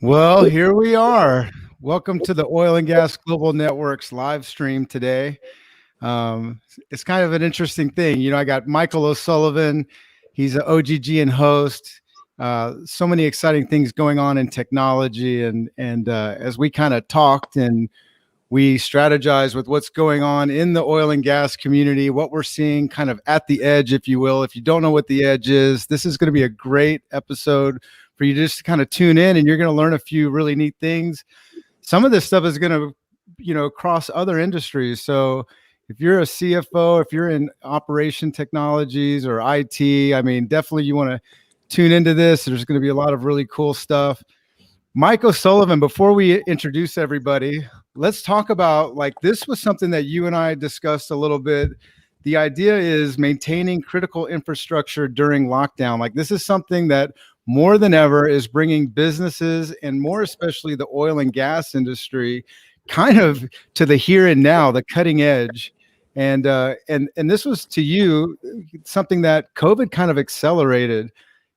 Well, here we are. Welcome to the Oil and Gas Global Network's live stream today. It's kind of an interesting thing. I got Michael O'Sullivan. He's an OGGN host. So many exciting things going on in technology. And as we kind of talked and we strategize with what's going on in the oil and gas community, what we're seeing kind of at the edge, if you will. If you don't know what the edge is, this is going to be a great episode for you just to kind of tune in, and you're going to learn a few really neat things. Some of this stuff is going to, cross other industries. So if you're a CFO, if you're in operation technologies or IT, I mean, definitely you want to tune into this. There's going to be a lot of really cool stuff. Mike O'Sullivan, before we introduce everybody, let's talk about, like, this was something that you and I discussed a little bit. The idea is maintaining critical infrastructure during lockdown. Like, this is something that more than ever is bringing businesses, and more especially the oil and gas industry, kind of to the here and now, the cutting edge. And this was, to you, something that COVID kind of accelerated.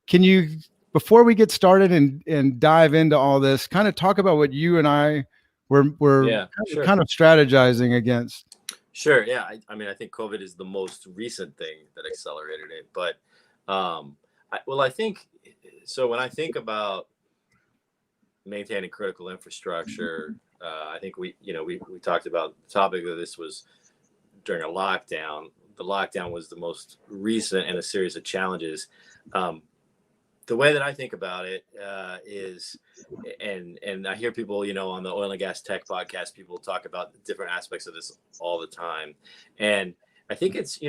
Can you, before we get started and dive into all this, kind of talk about what you and I were Sure. kind of strategizing against? Sure. Yeah. I mean, I think COVID is the most recent thing that accelerated it. But, I think so. When I think about maintaining critical infrastructure, I think we talked about the topic of this was during a lockdown. The lockdown was the most recent in a series of challenges. The way that I think about it is, and I hear people, on the oil and gas tech podcast, people talk about different aspects of this all the time. And I think it's,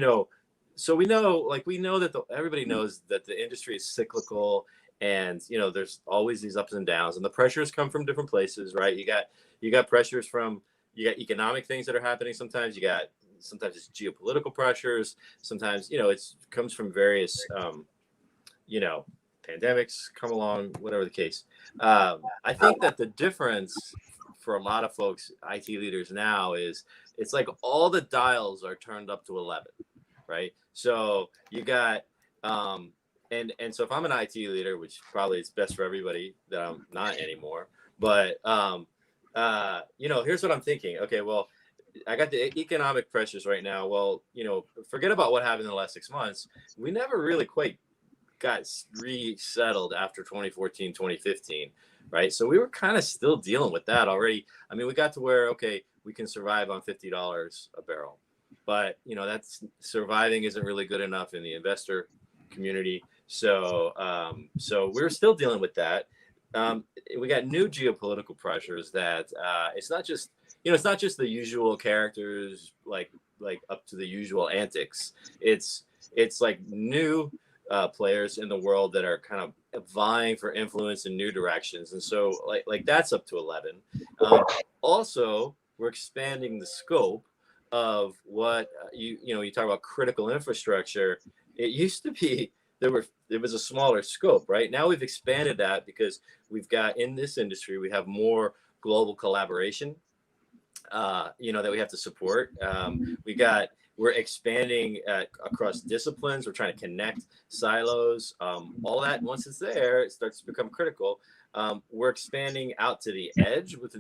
so we know that everybody knows that the industry is cyclical, and, there's always these ups and downs, and the pressures come from different places, right? You got pressures from, you got economic things that are happening. Sometimes it's geopolitical pressures. Sometimes, it comes from various, pandemics come along, whatever the case. I think that the difference for a lot of folks, IT leaders now, is it's like all the dials are turned up to 11, right? So you got, and so if I'm an IT leader, which probably is best for everybody that I'm not anymore, but, here's what I'm thinking. Okay, well, I got the economic pressures right now. Well, forget about what happened in the last 6 months. We never really quite got resettled after 2014, 2015, right? So we were kind of still dealing with that already. I mean, we got to where, okay, we can survive on $50 a barrel, but that's surviving isn't really good enough in the investor community. So we're still dealing with that. We got new geopolitical pressures that it's not just the usual characters, like up to the usual antics. It's like new players in the world that are kind of vying for influence in new directions, and so like that's up to 11. Also, we're expanding the scope of what you talk about critical infrastructure. It used to be it was a smaller scope, right? Now we've expanded that because we've got, in this industry, we have more global collaboration that we have to support. We're expanding across disciplines. We're trying to connect silos. All that, once it's there, it starts to become critical. We're expanding out to the edge with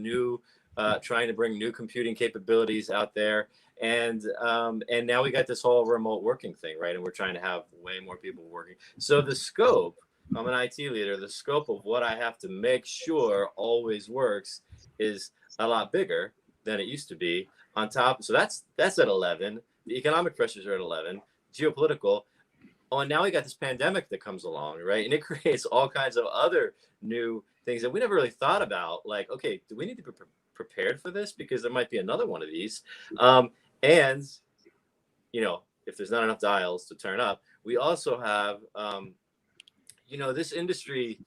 trying to bring new computing capabilities out there. And now we got this whole remote working thing, right? And we're trying to have way more people working. So the scope, I'm an IT leader, the scope of what I have to make sure always works is a lot bigger than it used to be. On top, so that's at 11. The economic pressures are at 11. Geopolitical. Oh, and now we got this pandemic that comes along, right? And it creates all kinds of other new things that we never really thought about. Like, okay, do we need to be prepared for this? Because there might be another one of these. And, if there's not enough dials to turn up, we also have, this industry,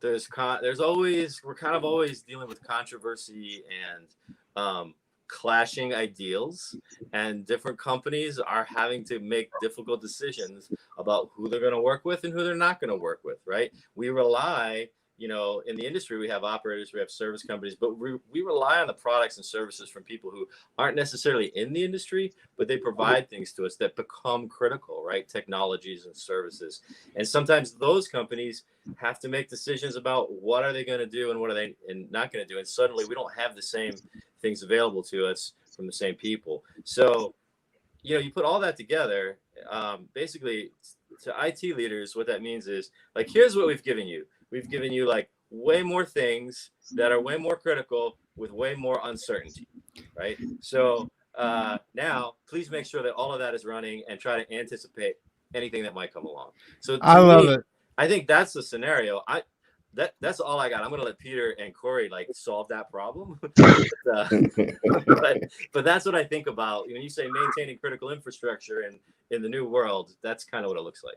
we're kind of always dealing with controversy and clashing ideals, and different companies are having to make difficult decisions about who they're going to work with and who they're not going to work with, right? We rely you know, in the industry, we have operators, we have service companies, but we rely on the products and services from people who aren't necessarily in the industry, but they provide things to us that become critical, right? Technologies and services. And sometimes those companies have to make decisions about what are they going to do and what are they not going to do. And suddenly we don't have the same things available to us from the same people. So, you know, you put all that together, basically to IT leaders, what that means is like, here's what we've given you. We've given you like way more things that are way more critical with way more uncertainty, right? So now please make sure that all of that is running and try to anticipate anything that might come along. So I to love me, it. I think that's the scenario. That's all I got. I'm gonna let Peter and Corey like solve that problem. but that's what I think about when you say maintaining critical infrastructure in the new world. That's kind of what it looks like.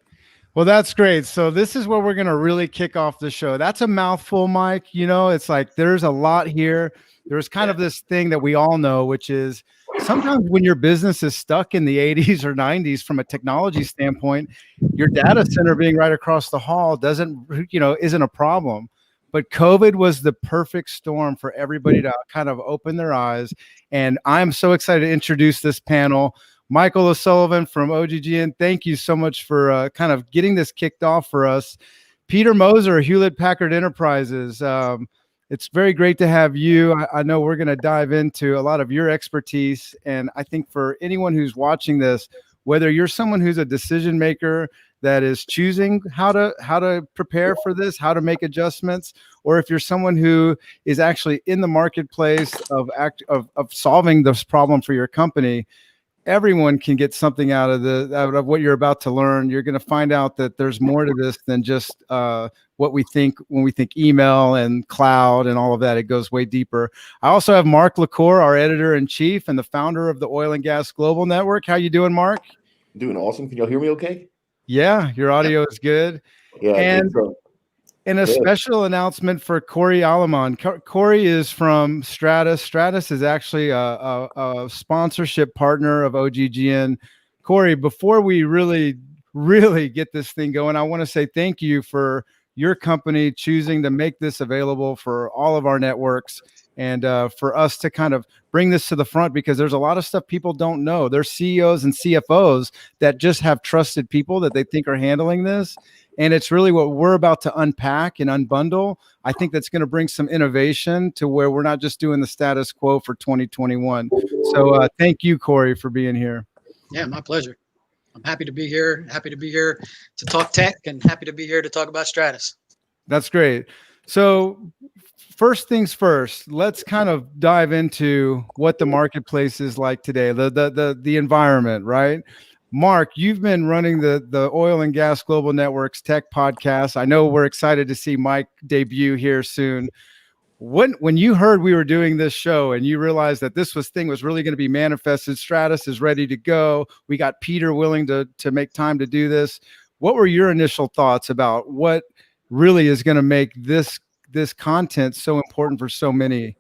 Well, that's great. So this is where we're going to really kick off the show. That's a mouthful, Mike. You know, it's like there's a lot here. There's kind of this thing that we all know, which is sometimes when your business is stuck in the 80s or 90s from a technology standpoint, your data center being right across the hall isn't a problem. But COVID was the perfect storm for everybody to kind of open their eyes. And I'm so excited to introduce this panel. Michael O'Sullivan from OGGN, thank you so much for kind of getting this kicked off for us. Peter Moser, Hewlett Packard Enterprises. It's very great to have you. I know we're going to dive into a lot of your expertise. And I think for anyone who's watching this, whether you're someone who's a decision maker that is choosing how to prepare for this, how to make adjustments, or if you're someone who is actually in the marketplace of solving this problem for your company, everyone can get something out of what you're about to learn. You're going to find out that there's more to this than just what we think when we think email and cloud and all of that. It goes way deeper. I also have Mark LaCour, our editor-in-chief and the founder of the Oil and Gas Global Network. How you doing, Mark? Doing awesome. Can y'all hear me okay? Yeah, your audio is good. Yeah. And a special announcement for Corey Aleman. Corey is from Stratus. Stratus is actually a sponsorship partner of OGGN. Corey, before we really get this thing going, I want to say thank you for your company choosing to make this available for all of our networks and for us to kind of bring this to the front, because there's a lot of stuff people don't know. There's CEOs and CFOs that just have trusted people that they think are handling this. And it's really what we're about to unpack and unbundle. I think that's going to bring some innovation to where we're not just doing the status quo for 2021. So thank you, Corey, for being here. Yeah, my pleasure. I'm happy to be here. Happy to be here to talk tech and happy to be here to talk about Stratus. That's great. So first things first, let's kind of dive into what the marketplace is like today, the environment, right? Mark, you've been running the Oil and Gas Global Network's tech podcast. I know we're excited to see Mike debut here soon. When you heard we were doing this show and you realized that this thing was really going to be manifested, Stratus is ready to go, we got Peter willing to make time to do this, what were your initial thoughts about what really is going to make this content so important for so many?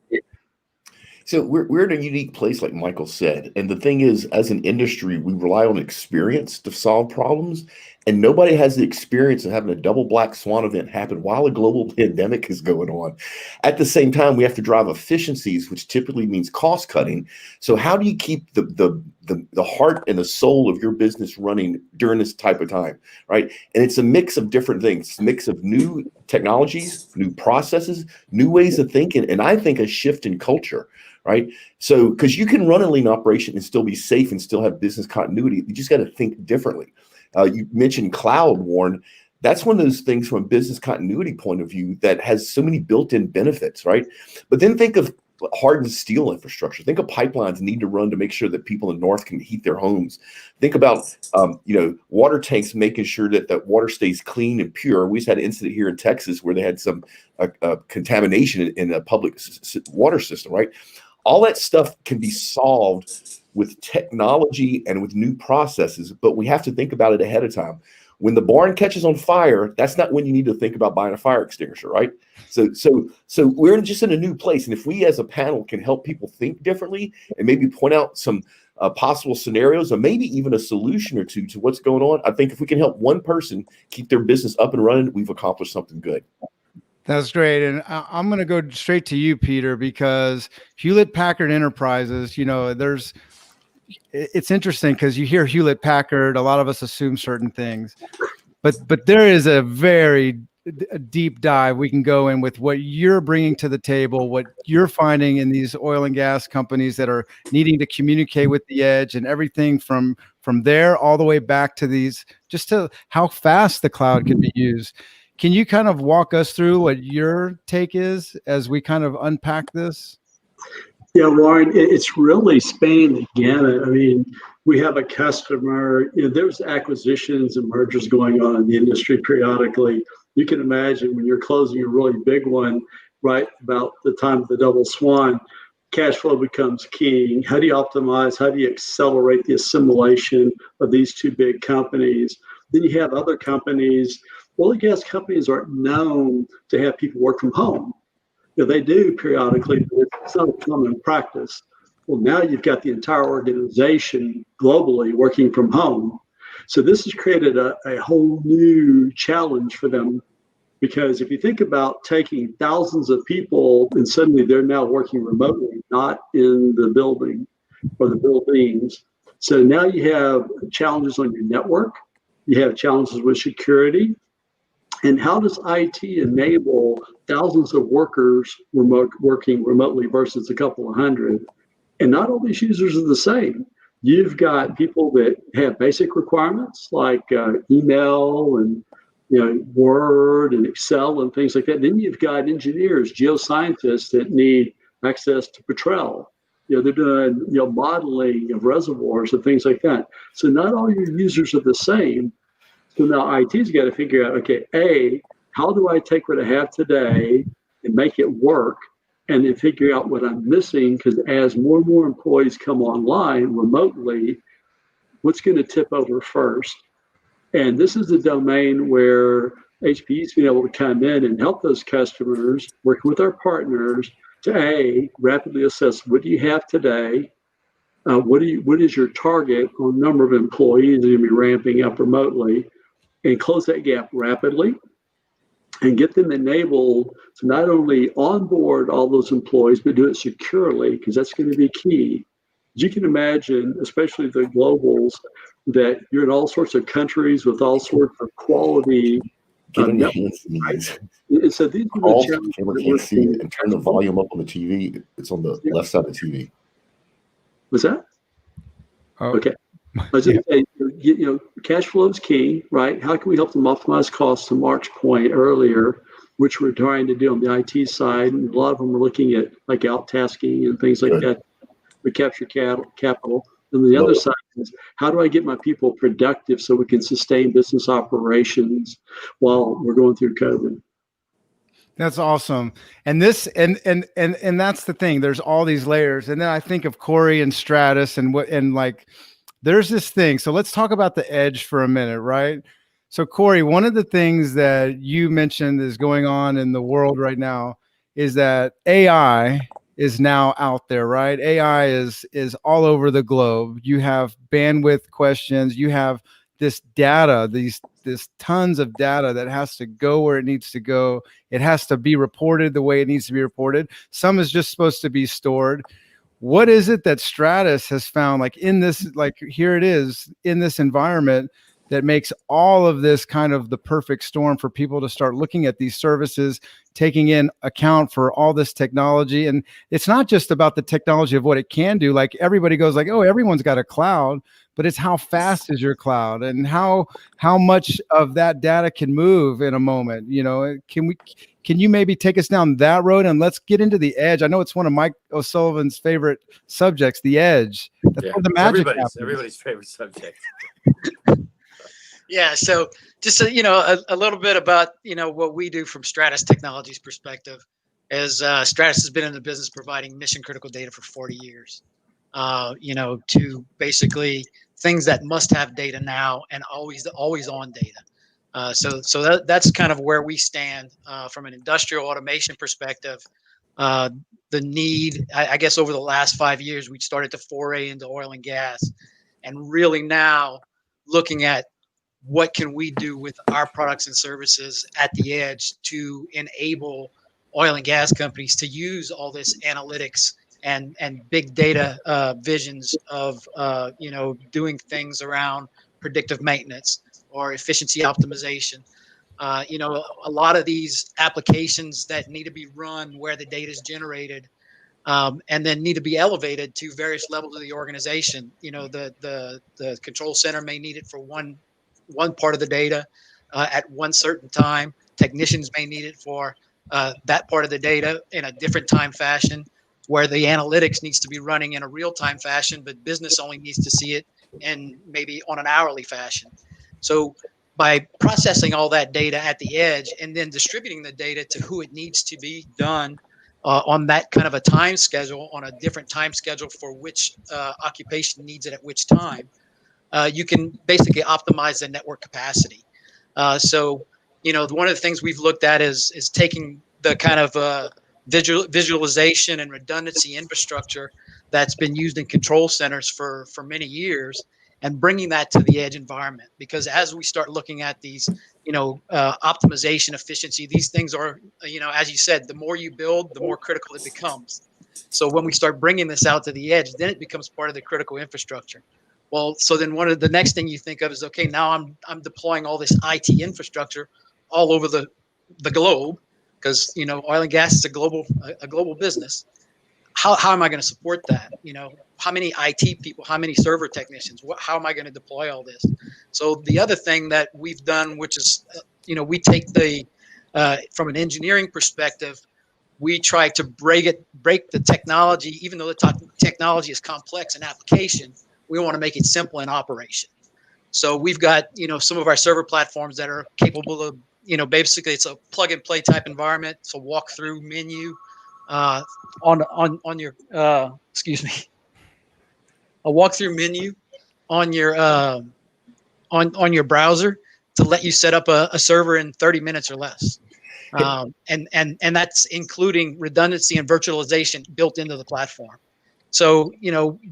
So we're in a unique place, like Michael said. And the thing is, as an industry, we rely on experience to solve problems. And nobody has the experience of having a double black swan event happen while a global pandemic is going on. At the same time, we have to drive efficiencies, which typically means cost cutting. So how do you keep the heart and the soul of your business running during this type of time, right? And it's a mix of different things. It's a mix of new technologies, new processes, new ways of thinking, and I think a shift in culture. Right. So because you can run a lean operation and still be safe and still have business continuity. You just got to think differently. You mentioned cloud, Warren. That's one of those things from a business continuity point of view that has so many built-in benefits. Right. But then think of hardened steel infrastructure. Think of pipelines need to run to make sure that people in the north can heat their homes. Think about, water tanks, making sure that that water stays clean and pure. We just had an incident here in Texas where they had some contamination in a public water system. Right. All that stuff can be solved with technology and with new processes, but we have to think about it ahead of time. When the barn catches on fire, that's not when you need to think about buying a fire extinguisher, right? So we're just in a new place. And if we as a panel can help people think differently and maybe point out some possible scenarios or maybe even a solution or two to what's going on, I think if we can help one person keep their business up and running, we've accomplished something good. That's great. And I'm going to go straight to you, Peter, because Hewlett Packard Enterprises, it's interesting because you hear Hewlett Packard, a lot of us assume certain things, but there is a very deep dive we can go in with what you're bringing to the table, what you're finding in these oil and gas companies that are needing to communicate with the edge, and everything from there all the way back to these, just to how fast the cloud can be used. Can you kind of walk us through what your take is as we kind of unpack this? Yeah, Warren, it's really spanning the gamut. I mean, we have a customer, there's acquisitions and mergers going on in the industry periodically. You can imagine when you're closing a really big one, right about the time of the double swan, cash flow becomes king. How do you optimize? How do you accelerate the assimilation of these two big companies? Then you have other companies. Oil and gas companies aren't known to have people work from home. They do periodically, but it's not a common practice. Well, now you've got the entire organization globally working from home. So this has created a whole new challenge for them, because if you think about taking thousands of people and suddenly they're now working remotely, not in the building or the buildings. So now you have challenges on your network, you have challenges with security. And how does IT enable thousands of workers working remotely versus a couple of hundred? And not all these users are the same. You've got people that have basic requirements like email and Word and Excel and things like that. Then you've got engineers, geoscientists that need access to petrol. They're doing modeling of reservoirs and things like that. So not all your users are the same. So now IT's got to figure out, okay, how do I take what I have today and make it work, and then figure out what I'm missing? Because as more and more employees come online remotely, what's going to tip over first? And this is the domain where HPE's been able to come in and help those customers, working with our partners, to rapidly assess what do you have today, what is your target on number of employees that are going to be ramping up remotely, and close that gap rapidly and get them enabled to not only onboard all those employees, but do it securely, because that's going to be key. As you can imagine, especially the globals, that you're in all sorts of countries with all sorts of quality. Get on your hands and knees. So these are the challenges. Camera can't see it, and turn the volume up on the TV. It's on the left side of the TV. Was that? Oh. Okay. I was just saying, cash flow is key, right? How can we help them optimize costs, to Mark's point earlier, which we're trying to do on the IT side? And a lot of them are looking at like out tasking and things like that. We capture capital. And the other side is, how do I get my people productive so we can sustain business operations while we're going through COVID? That's awesome. And this and that's the thing. There's all these layers. And then I think of Corey and Stratus and there's this thing. So let's talk about the edge for a minute, right? So Corey, one of the things that you mentioned is going on in the world right now is that AI is now out there, right? AI is all over the globe. You have bandwidth questions. You have this data, this tons of data that has to go where it needs to go. It has to be reported the way it needs to be reported. Some is just supposed to be stored. What is it that Stratus has found, in this, here it is in this environment, that makes all of this kind of the perfect storm for people to start looking at these services, taking in account for all this technology? And it's not just about the technology of what it can do. Like everybody goes like, oh, everyone's got a cloud, but it's how fast is your cloud and how much of that data can move in a moment. Can you maybe take us down that road, and let's get into the edge? I know it's one of Mike O'Sullivan's favorite subjects, the edge. That's where the magic happens. Everybody's favorite subject. Yeah. So just a little bit about what we do from Stratus Technologies perspective is Stratus has been in the business providing mission critical data for 40 years. To basically things that must have data now and always on data. So that's kind of where we stand from an industrial automation perspective. The need, I guess, over the last 5 years, we started to foray into oil and gas, and really now looking at what can we do with our products and services at the edge to enable oil and gas companies to use all this analytics and big data visions of doing things around predictive maintenance or efficiency optimization. A lot of these applications that need to be run where the data is generated, and then need to be elevated to various levels of the organization. The control center may need it for one part of the data at one certain time. Technicians may need it for that part of the data in a different time fashion, where the analytics needs to be running in a real-time fashion, but business only needs to see it in maybe on an hourly fashion. So by processing all that data at the edge and then distributing the data to who it needs to be done on that kind of a time schedule, on a different time schedule for which occupation needs it at which time, you can basically optimize the network capacity. So one of the things we've looked at is taking the kind of visualization and redundancy infrastructure that's been used in control centers for many years and bringing that to the edge environment. Because as we start looking at these, optimization, efficiency, these things are, as you said, the more you build, the more critical it becomes. So when we start bringing this out to the edge, then it becomes part of the critical infrastructure. Well, so then one of the next thing you think of is, okay, now I'm deploying all this IT infrastructure all over the globe, because oil and gas is a global business. How am I going to support that? How many IT people, how many server technicians? How am I going to deploy all this? So the other thing that we've done, which is, we take from an engineering perspective, we try to break the technology, even though the technology is complex in application. We want to make it simple in operation. So we've got, some of our server platforms that are capable of, basically it's a plug and play type environment. So walk through menu on your, a walk-through menu on your on your browser to let you set up a server in 30 minutes or less. And that's including redundancy and virtualization built into the platform. So,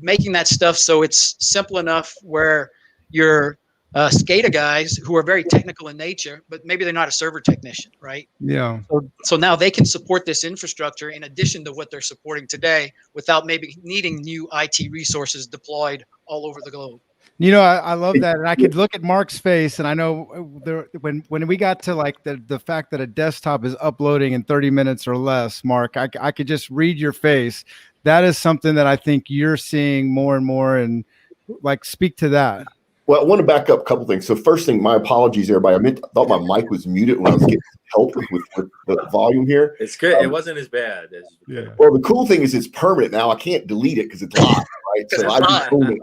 making that stuff so it's simple enough where your SCADA guys who are very technical in nature, but maybe they're not a server technician, right? Yeah. So now they can support this infrastructure in addition to what they're supporting today without maybe needing new IT resources deployed all over the globe. I love that. And I could look at Mark's face, and I know when we got to like the fact that a desktop is uploading in 30 minutes or less, Mark, I could just read your face. That is something that I think you're seeing more and more, and like speak to that. Well, I want to back up a couple things. So first thing, my apologies, everybody. I thought my mic was muted when I was getting help with the volume here. It's good. It wasn't as bad as. Yeah. Well, the cool thing is it's permanent now. I can't delete it because it's live, right? So I just own it.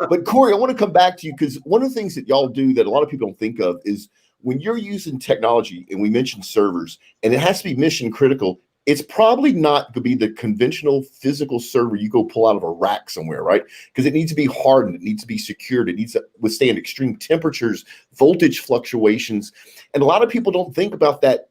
But Corey, I want to come back to you because one of the things that y'all do that a lot of people don't think of is when you're using technology, and we mentioned servers, and it has to be mission critical. It's probably not going to be the conventional physical server you go pull out of a rack somewhere, right? Because it needs to be hardened. It needs to be secured. It needs to withstand extreme temperatures, voltage fluctuations. And a lot of people don't think about that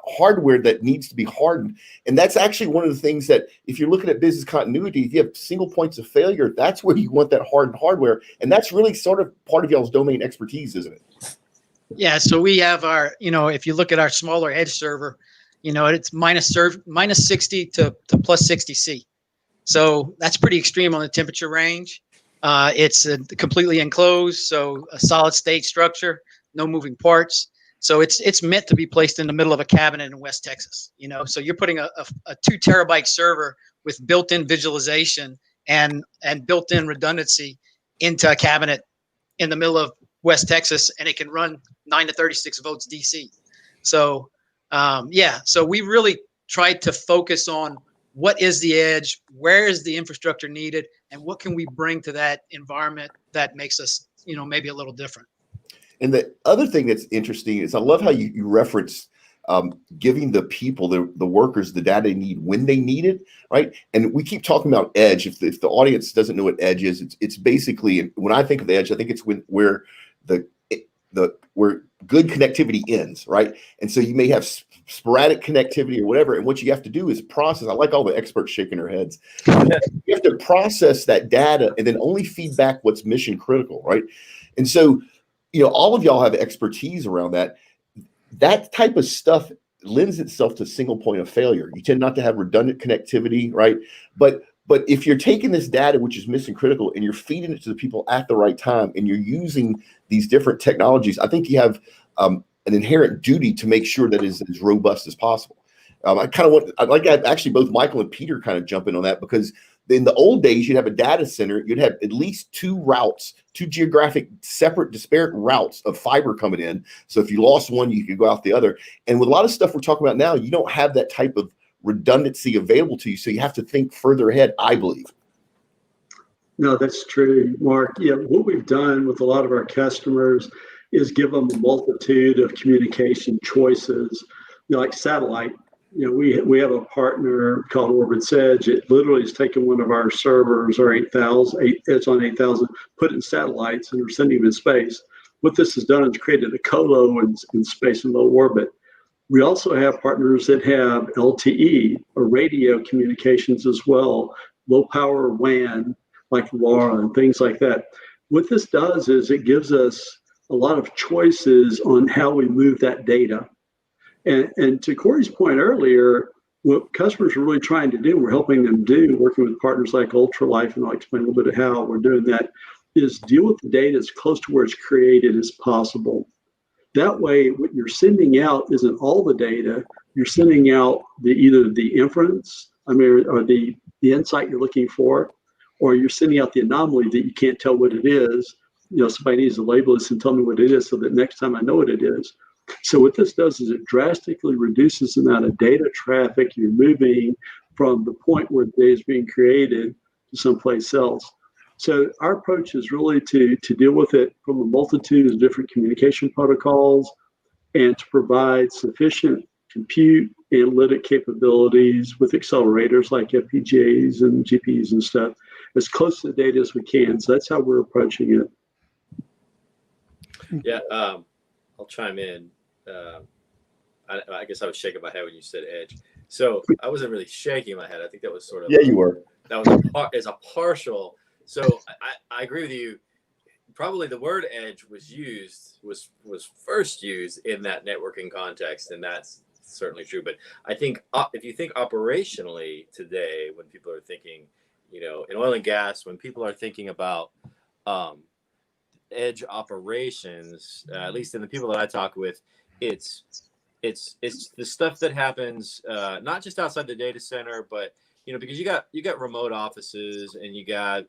hardware that needs to be hardened. And that's actually one of the things that if you're looking at business continuity, if you have single points of failure, that's where you want that hardened hardware. And that's really sort of part of y'all's domain expertise, isn't it? Yeah. So we have our, if you look at our smaller edge server, it's minus 60 to plus 60 C. So that's pretty extreme on the temperature range. It's completely enclosed, so a solid state structure, no moving parts. So it's meant to be placed in the middle of a cabinet in West Texas. So you're putting a 2 terabyte server with built-in visualization and built-in redundancy into a cabinet in the middle of West Texas, and it can run 9 to 36 volts DC. So so we really tried to focus on what is the edge, where is the infrastructure needed, and what can we bring to that environment that makes us, maybe a little different. And the other thing that's interesting is I love how you reference giving the people, the workers, the data they need when they need it, right? And we keep talking about edge. If the audience doesn't know what edge is, it's basically, when I think of the edge, I think it's where where good connectivity ends, right? And so you may have sporadic connectivity or whatever, and what you have to do is process. I like all the experts shaking their heads. You have to process that data and then only feed back what's mission critical, right? And so, all of y'all have expertise around that. That type of stuff lends itself to single point of failure. You tend not to have redundant connectivity, right? But if you're taking this data, which is mission critical, and you're feeding it to the people at the right time, and you're using these different technologies, I think you have an inherent duty to make sure that is as robust as possible. I'd like to have actually both Michael and Peter kind of jump in on that, because in the old days, you'd have a data center, you'd have at least two geographic, separate, disparate routes of fiber coming in. So if you lost one, you could go out the other. And with a lot of stuff we're talking about now, you don't have that type of redundancy available to you. So you have to think further ahead, I believe. No, that's true, Mark. Yeah, what we've done with a lot of our customers is give them a multitude of communication choices, like satellite. We have a partner called Orbit's Edge. It literally has taken one of our servers, our 8000, it's on 8000, put in satellites, and we're sending them in space. What this has done is created a colo in space and low orbit. We also have partners that have LTE or radio communications as well, low power WAN, like LoRa and things like that. What this does is it gives us a lot of choices on how we move that data. And to Corey's point earlier, what customers are really trying to do, we're helping them do, working with partners like Ultralife, and I'll explain a little bit of how we're doing that, is deal with the data as close to where it's created as possible. That way, what you're sending out isn't all the data. You're sending out either the inference, or the insight you're looking for, or you're sending out the anomaly that you can't tell what it is. Somebody needs to label this and tell me what it is so that next time I know what it is. So what this does is it drastically reduces the amount of data traffic you're moving from the point where the data is being created to someplace else. So our approach is really to deal with it from a multitude of different communication protocols and to provide sufficient compute analytic capabilities with accelerators like FPGAs and GPUs and stuff as close to the data as we can. So that's how we're approaching it. Yeah, I'll chime in. I guess I was shaking my head when you said edge. So I wasn't really shaking my head. I think that was sort of you were. That was a partial. So I agree with you. Probably the word edge was first used in that networking context, and that's certainly true. But I think if you think operationally today, when people are thinking, in oil and gas, when people are thinking about edge operations, at least in the people that I talk with, it's the stuff that happens not just outside the data center, but because you got remote offices and you got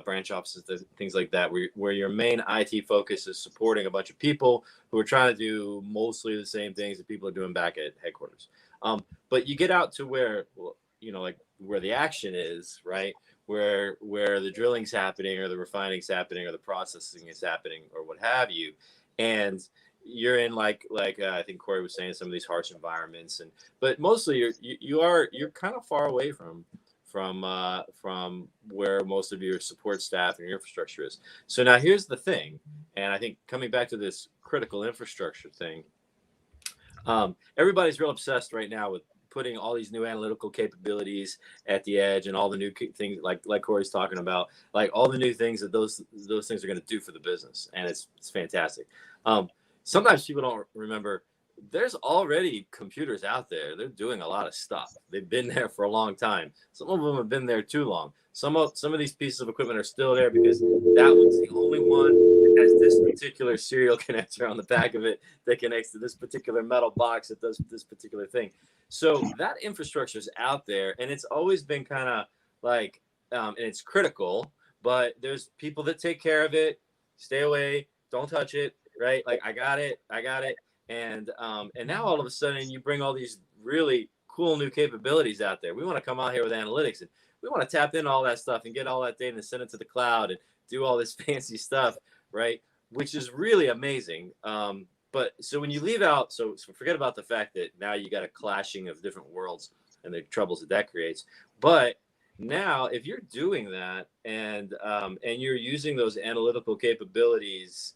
branch offices, things like that, where your main IT focus is supporting a bunch of people who are trying to do mostly the same things that people are doing back at headquarters. But you get out to where where the action is, right? Where the drilling's happening, or the refining's happening, or the processing is happening, or what have you, and you're in like I think Corey was saying, some of these harsh environments, but mostly you're kind of far away from where most of your support staff and your infrastructure is. So now here's the thing, and I think coming back to this critical infrastructure thing, everybody's real obsessed right now with putting all these new analytical capabilities at the edge, and all the new things like Corey's talking about, like all the new things that those things are going to do for the business, and it's fantastic. Sometimes people don't remember there's already computers out there. They're doing a lot of stuff. They've been there for a long time. Some of them have been there too long. Some of these pieces of equipment are still there because that one's the only one that has this particular serial connector on the back of it that connects to this particular metal box that does this particular thing. So that infrastructure is out there, and it's always been kind of like, and it's critical, but there's people that take care of it, stay away, don't touch it, right? Like, I got it. And now all of a sudden you bring all these really cool new capabilities out there. We want to come out here with analytics, and we want to tap in all that stuff and get all that data and send it to the cloud and do all this fancy stuff, right? Which is really amazing. But so when you leave out, so forget about the fact that now you got a clashing of different worlds and the troubles that creates. But now, if you're doing that and you're using those analytical capabilities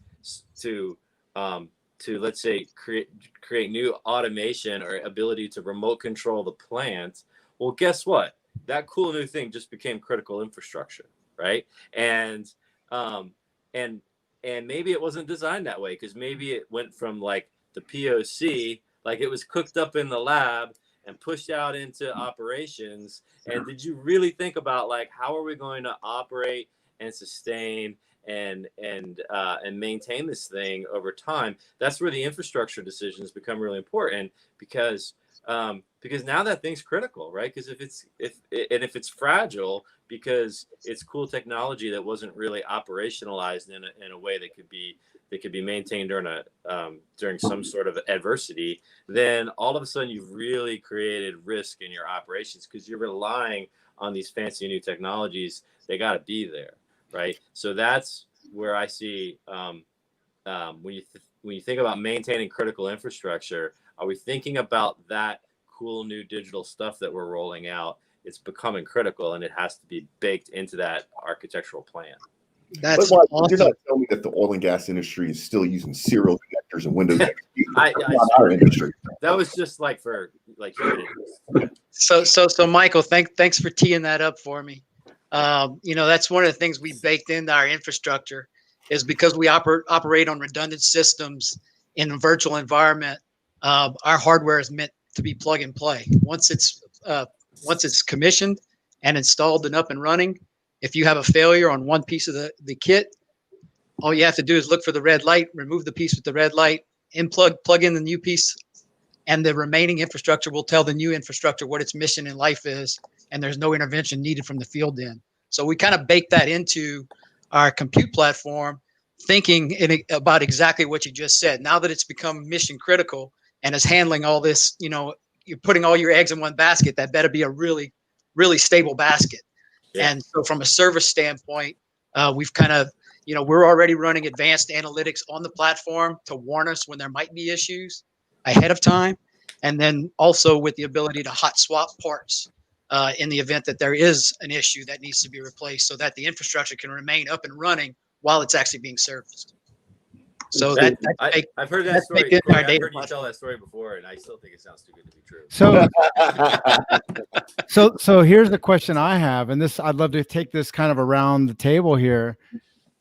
to let's say create new automation or ability to remote control the plant, well, guess what? That cool new thing just became critical infrastructure, right? And and maybe it wasn't designed that way, because maybe it went from like the POC, like it was cooked up in the lab and pushed out into operations. And did you really think about like, how are we going to operate and sustain and maintain this thing over time? That's where the infrastructure decisions become really important, because now that thing's critical, right? Because if it's fragile, because it's cool technology that wasn't really operationalized in a way that could be maintained during some sort of adversity, then all of a sudden you've really created risk in your operations, because you're relying on these fancy new technologies. They got to be there, right? So that's where I see when you think about maintaining critical infrastructure, are we thinking about that cool new digital stuff that we're rolling out? It's becoming critical, and it has to be baked into that architectural plan. That's but Mark, awesome. you're not telling me that the oil and gas industry is still using serial connectors and Windows XP. That's not our industry. That was just like for like human interest. So Michael, thanks for teeing that up for me. That's one of the things we baked into our infrastructure, is because we operate on redundant systems in a virtual environment. Our hardware is meant to be plug and play. Once it's commissioned and installed and up and running, if you have a failure on one piece of the kit, all you have to do is look for the red light, remove the piece with the red light, plug in the new piece, and the remaining infrastructure will tell the new infrastructure what its mission in life is, and there's no intervention needed from the field end. So we kind of bake that into our compute platform, thinking about exactly what you just said. Now that it's become mission critical and is handling all this, you're putting all your eggs in one basket. That better be a really, really stable basket. Yeah. And so from a service standpoint, we've kind of, we're already running advanced analytics on the platform to warn us when there might be issues ahead of time. And then also with the ability to hot swap parts in the event that there is an issue that needs to be replaced, so that the infrastructure can remain up and running while it's actually being serviced. So I've heard that story. I've heard you tell that story before, and I still think it sounds too good to be true. So here's the question I have, and this, I'd love to take this kind of around the table here.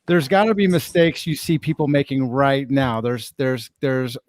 There's got to be mistakes you see people making right now. There's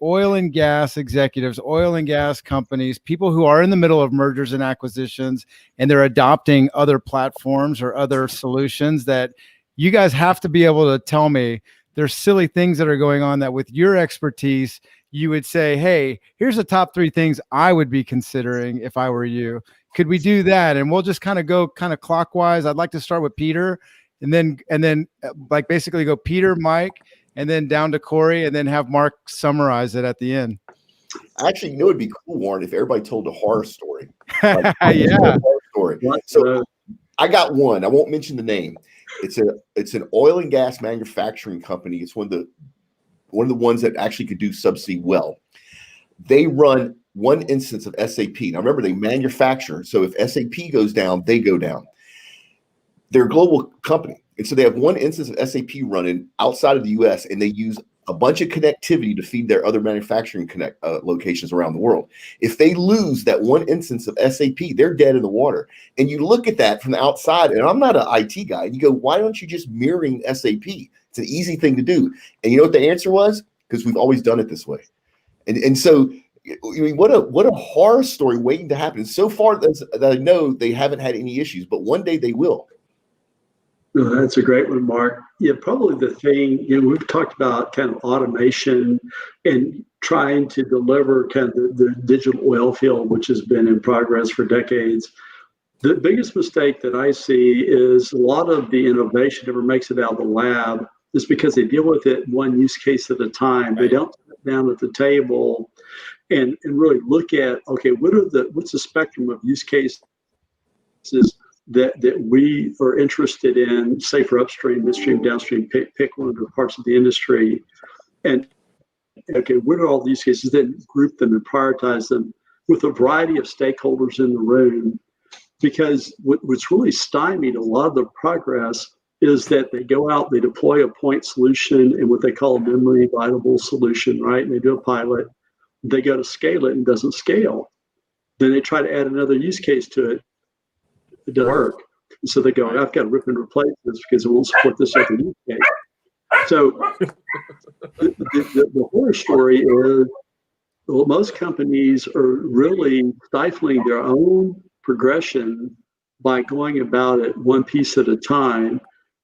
oil and gas executives, oil and gas companies, people who are in the middle of mergers and acquisitions, and they're adopting other platforms or other solutions that you guys have to be able to tell me there's silly things that are going on that with your expertise, you would say, hey, here's the top 3 things I would be considering if I were you. Could we do that? And we'll just kind of go kind of clockwise. I'd like to start with Peter, and then like basically go Peter, Mike, and then down to Corey, and then have Mark summarize it at the end. Actually, it'd be cool, Warren, if everybody told a horror story. Yeah. Horror story. So I got one. I won't mention the name. It's an oil and gas manufacturing company. It's one of the ones that actually could do subsea well. They run one instance of SAP. Now remember, they manufacture. So if SAP goes down, they go down. They're a global company. And so they have one instance of SAP running outside of the US, and they use a bunch of connectivity to feed their other manufacturing locations around the world. If they lose that one instance of SAP, they're dead in the water. And you look at that from the outside, and I'm not an IT guy, and you go, why don't you just mirroring SAP? It's an easy thing to do. And you know what the answer was? Because we've always done it this way. And so, I mean, what a horror story waiting to happen. So far that I know, they haven't had any issues, but one day they will. No, that's a great one, Mark. Yeah, probably the thing, we've talked about kind of automation and trying to deliver kind of the digital oil field, which has been in progress for decades. The biggest mistake that I see is a lot of the innovation never makes it out of the lab is because they deal with it one use case at a time. Right. They don't sit down at the table and really look at, okay, what's the spectrum of use cases that we are interested in, say for upstream, midstream, downstream, pick one of the parts of the industry. And okay, what are all these cases? Then group them and prioritize them with a variety of stakeholders in the room. Because what's really stymied a lot of the progress is that they go out, they deploy a point solution and what they call a minimally viable solution, right? And they do a pilot. They go to scale it and it doesn't scale. Then they try to add another use case to it. It doesn't work. And so they go, I've got to rip and replace this because it won't support this other use case. So the horror story is, well, most companies are really stifling their own progression by going about it one piece at a time.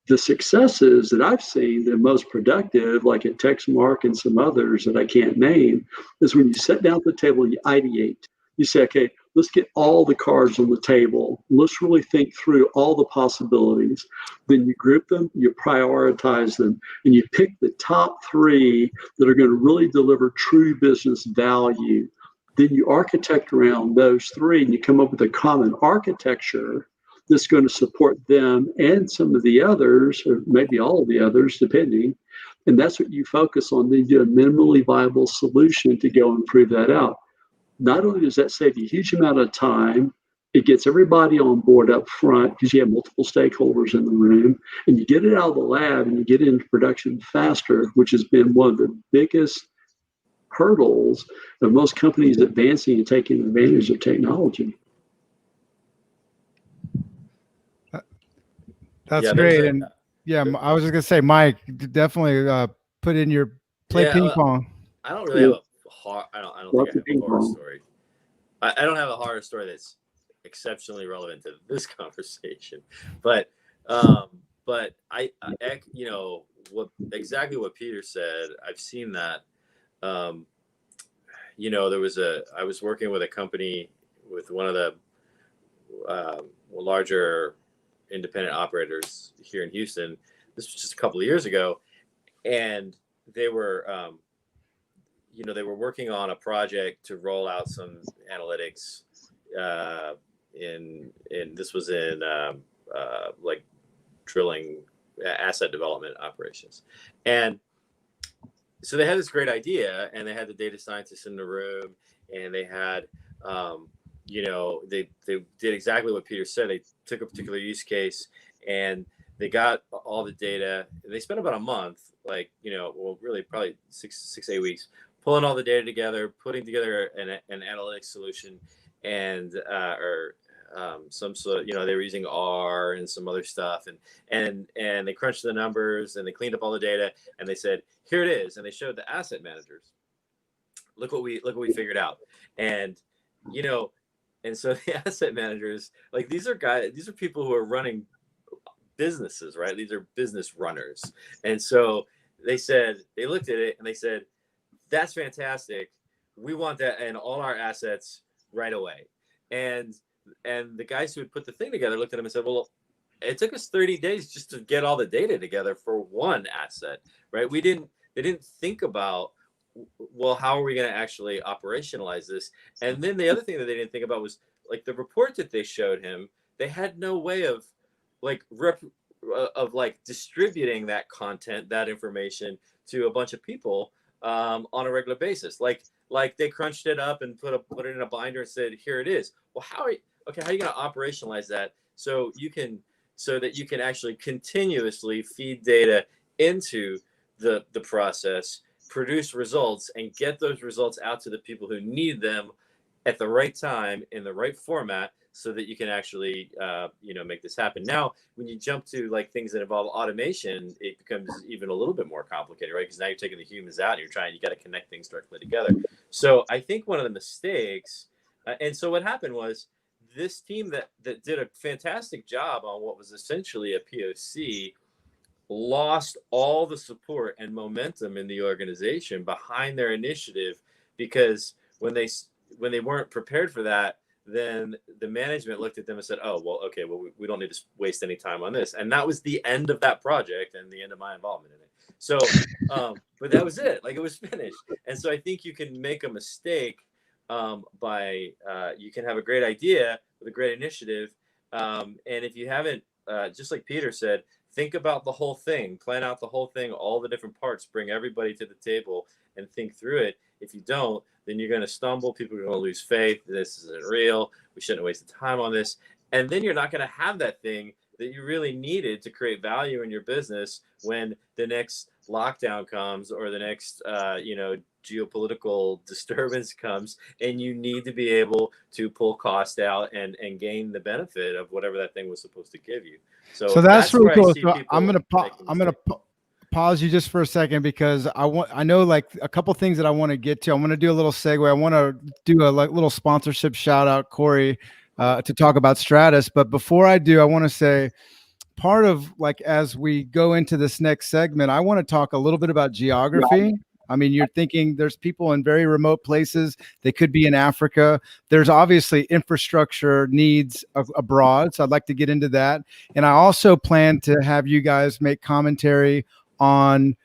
The successes that I've seen, the most productive, like at Texmark and some others that I can't name, is when you sit down at the table, you ideate. You say, okay, let's get all the cards on the table. Let's really think through all the possibilities. Then you group them, you prioritize them, and you pick the top three that are going to really deliver true business value. Then you architect around those three and you come up with a common architecture that's going to support them and some of the others, or maybe all of the others, depending. And that's what you focus on. Then you do a minimally viable solution to go and prove that out. Not only does that save you a huge amount of time, it gets everybody on board up front because you have multiple stakeholders in the room, and you get it out of the lab and you get it into production faster, which has been one of the biggest hurdles of most companies advancing and taking advantage of technology. That's great. And I was just gonna say, Mike, definitely put in your ping pong. I don't really have a horror. I don't think I have a horror story. I don't have a horror story that's exceptionally relevant to this conversation, but I you know, exactly what Peter said. I've seen that. You know, I was working with a company, with one of the larger independent operators here in Houston. This was just a couple of years ago, and they were you know, they were working on a project to roll out some analytics in this was in like drilling asset development operations. And so they had this great idea, and they had the data scientists in the room, and they had you know, they did exactly what Peter said. They took a particular use case and they got all the data. They spent about a month, like, you know, well, really probably six, 8 weeks, pulling all the data together, putting together an analytics solution, and some sort of, you know, they were using R and some other stuff, and they crunched the numbers and they cleaned up all the data, and they said, here it is, and they showed the asset managers, look what we figured out. And you know, and so the asset managers, like, these are people who are running businesses, right? These are business runners. And so they looked at it and they said, that's fantastic. We want that in all our assets right away. And the guys who had put the thing together looked at them and said, well, it took us 30 days just to get all the data together for one asset, right? They didn't think about, well, how are we going to actually operationalize this? And then the other thing that they didn't think about was, like, the report that they showed him, they had no way of like distributing that content, that information to a bunch of people on a regular basis. Like they crunched it up and put it in a binder and said, here it is. Well, how are you going to operationalize that so that you can actually continuously feed data into the process, produce results, and get those results out to the people who need them at the right time in the right format, so that you can actually you know, make this happen. Now, when you jump to like things that involve automation, it becomes even a little bit more complicated, right? Because now you're taking the humans out and you got to connect things directly together. So I think one of the mistakes, and so what happened was, this team that did a fantastic job on what was essentially a POC lost all the support and momentum in the organization behind their initiative, because when they weren't prepared for that, then the management looked at them and said, oh, well, okay, well, we don't need to waste any time on this. And that was the end of that project and the end of my involvement in it. So, but that was it. Like, it was finished. And so I think you can make a mistake by you can have a great idea with a great initiative. And if you haven't, just like Peter said, think about the whole thing, plan out the whole thing, all the different parts, bring everybody to the table and think through it. If you don't, then you're going to stumble. People are going to lose faith. This isn't real. We shouldn't have wasted time on this. And then you're not going to have that thing that you really needed to create value in your business when the next lockdown comes, or the next, you know, geopolitical disturbance comes, and you need to be able to pull cost out and gain the benefit of whatever that thing was supposed to give you. So that's really cool. So I'm gonna pause you just for a second because I know like a couple things that I want to get to. I want to do a little segue. I want to do a little sponsorship shout out, Corey, to talk about Stratus. But before I do, I want to say part of like as we go into this next segment, I want to talk a little bit about geography. I mean, you're thinking there's people in very remote places. They could be in Africa. There's obviously infrastructure needs abroad. So I'd like to get into that. And I also plan to have you guys make commentary on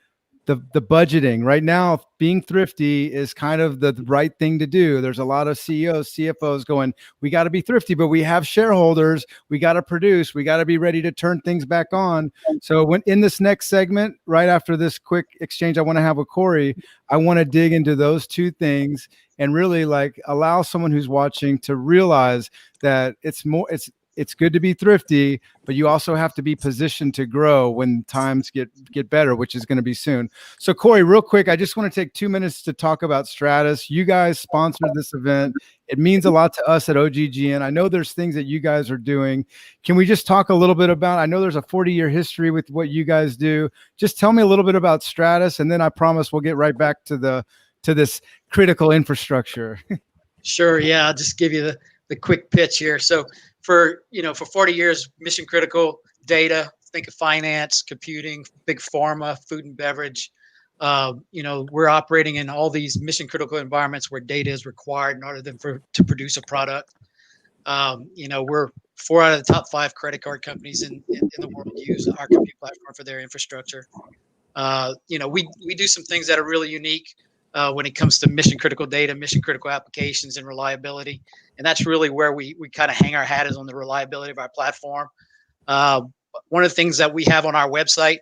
the budgeting. Right now, being thrifty is kind of the right thing to do. There's a lot of CEOs, CFOs going, we got to be thrifty, but we have shareholders. We got to produce. We got to be ready to turn things back on. So when in this next segment, right after this quick exchange I want to have with Corey, I want to dig into those two things and really like allow someone who's watching to realize that it's good to be thrifty, but you also have to be positioned to grow when times get better, which is going to be soon. So Corey, real quick, I just want to take 2 minutes to talk about Stratus. You guys sponsored this event. It means a lot to us at OGGN. I know there's things that you guys are doing. Can we just talk a little bit about, I know there's a 40-year history with what you guys do. Just tell me a little bit about Stratus, and then I promise we'll get right back to this critical infrastructure. Sure. Yeah. I'll just give you the quick pitch here. So for 40 years, mission critical data, think of finance, computing, big pharma, food and beverage. We're operating in all these mission critical environments where data is required in order to produce a product. We're 4 out of the top 5 credit card companies in the world use our compute platform for their infrastructure. We do some things that are really unique when it comes to mission critical data, mission critical applications, and reliability. And that's really where we kind of hang our hat is on the reliability of our platform. One of the things that we have on our website,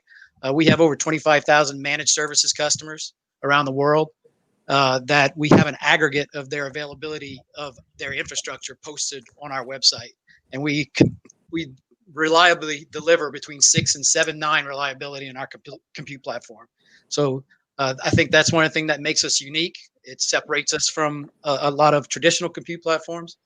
we have over 25,000 managed services customers around the world that we have an aggregate of their availability of their infrastructure posted on our website. And we reliably deliver between 6 and 7.9 reliability in our compute platform. So I think that's one of the things that makes us unique. It separates us from a lot of traditional compute platforms.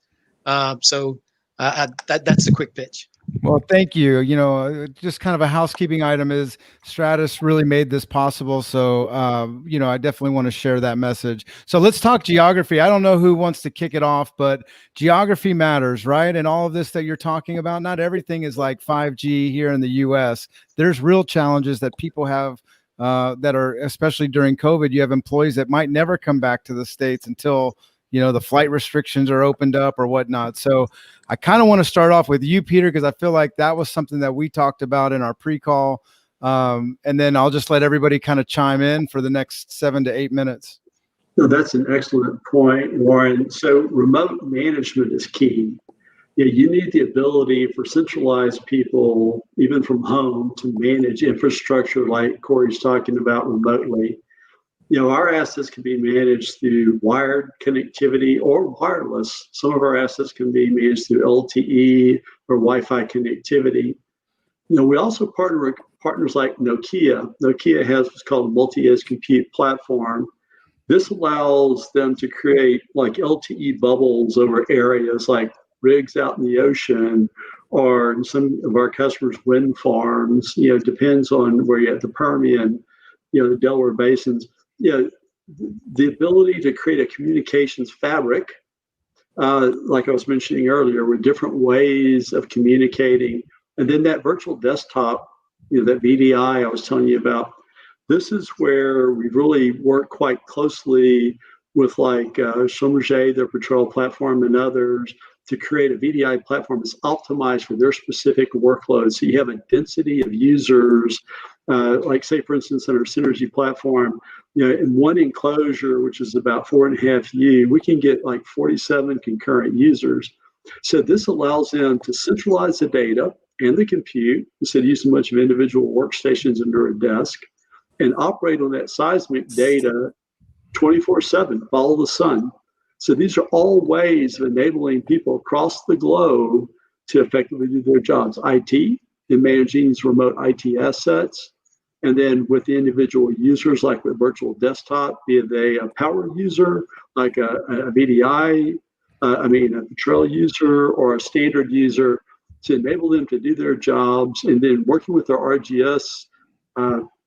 That's a quick pitch. Well, thank you. Just kind of a housekeeping item is Stratus really made this possible. So, I definitely want to share that message. So let's talk geography. I don't know who wants to kick it off, but geography matters, right? And all of this that you're talking about, not everything is like 5G here in the US. There's real challenges that people have that are, especially during COVID, you have employees that might never come back to the States until, the flight restrictions are opened up or whatnot. So I kind of want to start off with you, Peter, because I feel like that was something that we talked about in our pre-call. And then I'll just let everybody kind of chime in for the next 7 to 8 minutes. No, that's an excellent point, Warren. So remote management is key. You need the ability for centralized people, even from home, to manage infrastructure like Corey's talking about remotely. Our assets can be managed through wired connectivity or wireless. Some of our assets can be managed through LTE or Wi-Fi connectivity. We also partner with partners like Nokia. Nokia has what's called a multi-edge compute platform. This allows them to create like LTE bubbles over areas like rigs out in the ocean, or some of our customers' wind farms. Depends on where you're at, the Permian, the Delaware basins. The ability to create a communications fabric, like I was mentioning earlier, with different ways of communicating, and then that virtual desktop, that VDI I was telling you about. This is where we really work quite closely with like Schlumberger, their Patrol platform, and others, to create a VDI platform that's optimized for their specific workloads. So you have a density of users, like say, for instance, in our Synergy platform, in one enclosure, which is about 4.5 U, we can get like 47 concurrent users. So this allows them to centralize the data and the compute instead of using a bunch of individual workstations under a desk, and operate on that seismic data 24/7, follow the sun. So these are all ways of enabling people across the globe to effectively do their jobs. IT, in managing these remote IT assets, and then with the individual users, like with virtual desktop, be they a power user, like a VDI, a Patrol user, or a standard user, to enable them to do their jobs, and then working with their RGS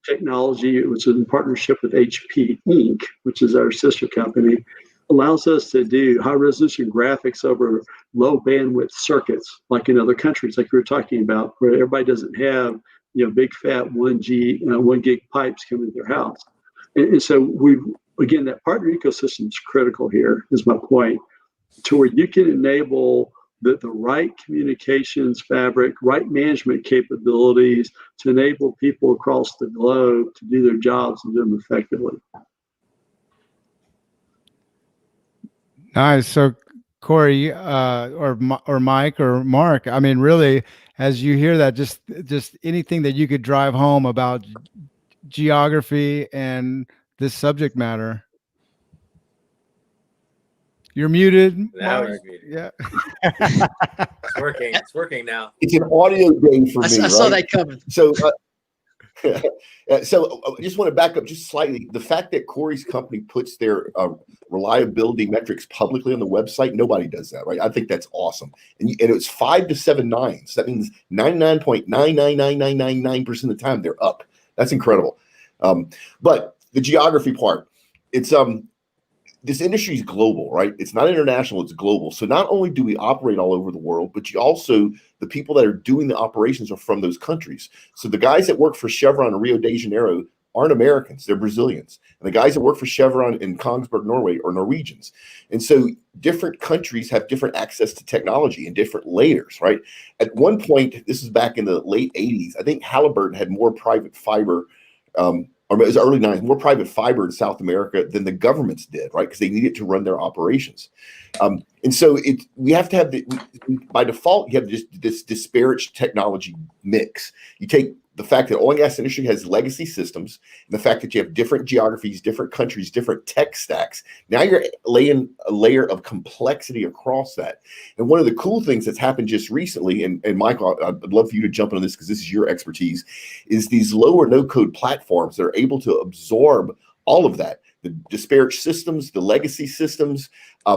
technology, which is in partnership with HP Inc., which is our sister company, allows us to do high resolution graphics over low bandwidth circuits, like in other countries, like we were talking about, where everybody doesn't have big fat 1 gig pipes coming to their house. And so again, that partner ecosystem is critical here, is my point, to where you can enable the right communications fabric, right management capabilities to enable people across the globe to do their jobs and do them effectively. Nice. So, Corey, or Mike or Mark, I mean, really, as you hear that, just anything that you could drive home about geography and this subject matter. You're muted. Now Mark. he's muted. Yeah. It's working. It's working now. It's an audio game for me. I saw that coming. So, so I just want to back up just slightly. The fact that Corey's company puts their reliability metrics publicly on the website, nobody does that, right? I think that's awesome. And it's 5 to 7 nines. That means 99.99999% of the time they're up. That's incredible. But the geography part, it's this industry is global, right? It's not international, it's global. So not only do we operate all over the world, but the people that are doing the operations are from those countries. So the guys that work for Chevron in Rio de Janeiro aren't Americans, they're Brazilians. And the guys that work for Chevron in Kongsberg, Norway are Norwegians. And so different countries have different access to technology in different layers, right? At one point, this is back in the late 80s, I think Halliburton had more private fiber, or it was early 90s, more private fiber in South America than the governments did, right? Because they needed to run their operations. And so we have to have by default, you have this disparate technology mix. You take the fact that oil and gas industry has legacy systems, and the fact that you have different geographies, different countries, different tech stacks. Now you're laying a layer of complexity across that. And one of the cool things that's happened just recently, and Michael, I'd love for you to jump into this because this is your expertise, is these low or no code platforms that are able to absorb all of that, the disparate systems, the legacy systems,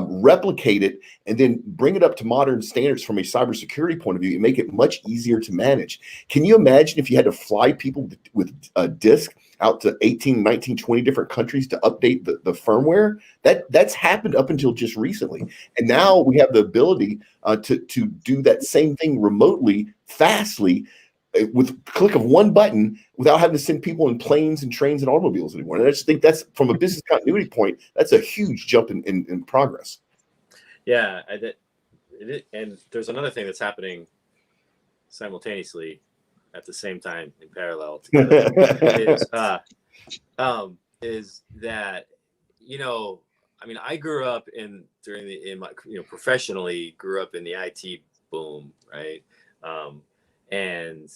replicate it, and then bring it up to modern standards from a cybersecurity point of view and make it much easier to manage. Can you imagine if you had to fly people with a disk out to 18, 19, 20 different countries to update the firmware? That's happened up until just recently. And now we have the ability to do that same thing remotely, fastly, with a click of one button without having to send people in planes and trains and automobiles anymore. And I just think that's, from a business continuity point, that's a huge jump in progress. Yeah, and there's another thing that's happening simultaneously at the same time in parallel together is that, I mean, I grew up professionally grew up in the IT boom, right? And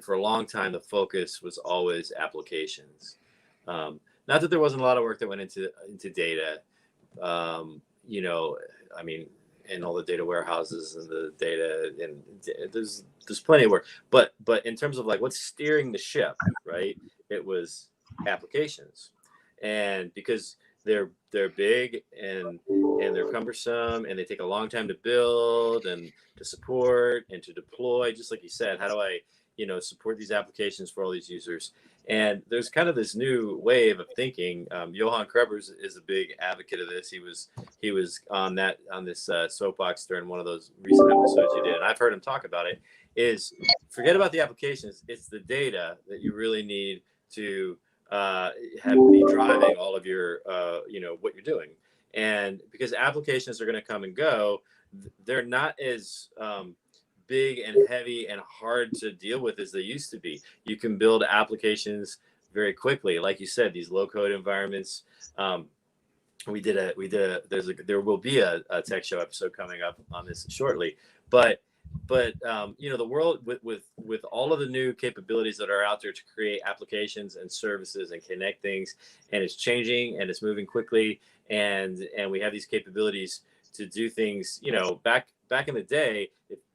for a long time, the focus was always applications. Not that there wasn't a lot of work that went into data, I mean, and all the data warehouses and the data, and there's plenty of work. But in terms of like what's steering the ship, right? It was applications, and because they're big and they're cumbersome and they take a long time to build and to support and to deploy. Just like you said, how do I, support these applications for all these users? And there's kind of this new wave of thinking. Johan Krebers is a big advocate of this. He was on this soapbox during one of those recent episodes you did, and I've heard him talk about it. Is forget about the applications. It's the data that you really need to be driving all of your what you're doing. And because applications are going to come and go, they're not as big and heavy and hard to deal with as they used to be. You can build applications very quickly, like you said, these low code environments. There will be a tech show episode coming up on this shortly, but the world with all of the new capabilities that are out there to create applications and services and connect things, and it's changing and it's moving quickly, and we have these capabilities to do things. Back in the day,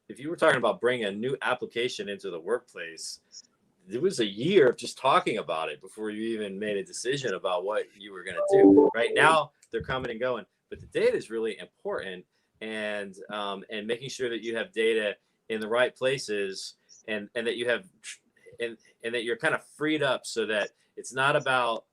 if you were talking about bringing a new application into the workplace, it was a year of just talking about it before you even made a decision about what you were going to do. Right now, they're coming and going, but the data is really important, and making sure that you have data in the right places, and that you have and that you're kind of freed up so that it's not about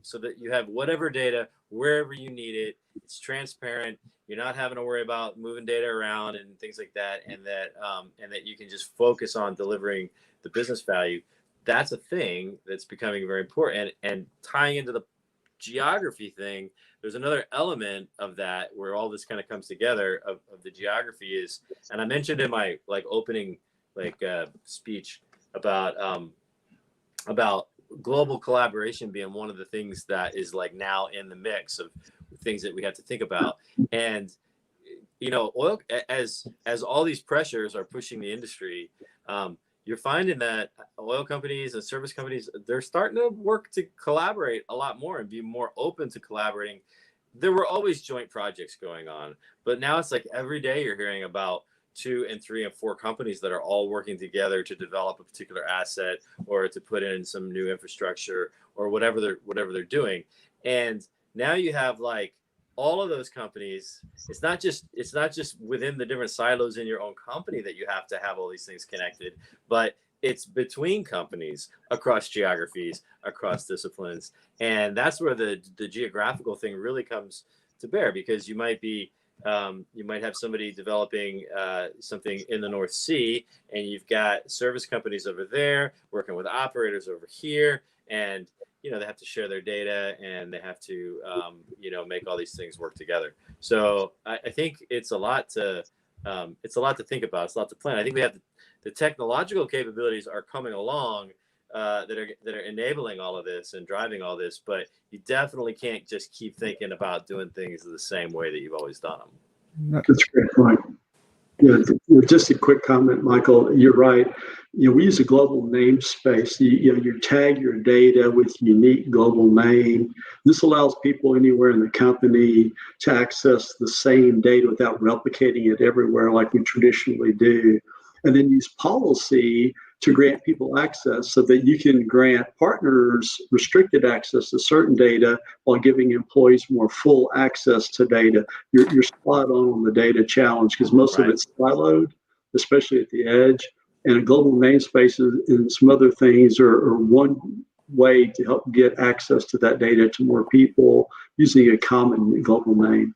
so that you have whatever data wherever you need it. It's transparent. You're not having to worry about moving data around and things like that, and that you can just focus on delivering the business value. That's a thing that's becoming very important. And tying into the geography thing, there's another element of that where all this kind of comes together of the geography is, and I mentioned in my opening speech about global collaboration being one of the things that is now in the mix of things that we have to think about. And oil, as all these pressures are pushing the industry, you're finding that oil companies and service companies, they're starting to work to collaborate a lot more and be more open to collaborating. There were always joint projects going on, but now it's like every day you're hearing about 2 and 3 and 4 companies that are all working together to develop a particular asset or to put in some new infrastructure or whatever they're doing. And now you have all of those companies. It's not just within the different silos in your own company that you have to have all these things connected, but it's between companies, across geographies, across disciplines. And that's where the geographical thing really comes to bear, because you might have somebody developing something in the North Sea, and you've got service companies over there working with operators over here, and they have to share their data, and they have to make all these things work together. So I think it's a lot to think about. It's a lot to plan. I think we have the technological capabilities are coming along that are enabling all of this and driving all this, but you definitely can't just keep thinking about doing things the same way that you've always done them. That's a great point. Just a quick comment, Michael. You're right. We use a global namespace. You tag your data with unique global name. This allows people anywhere in the company to access the same data without replicating it everywhere like we traditionally do. And then use policy to grant people access so that you can grant partners restricted access to certain data while giving employees more full access to data. You're spot on the data challenge, because most of it's siloed, especially at the edge. And a global namespace and some other things are one way to help get access to that data to more people using a common global name.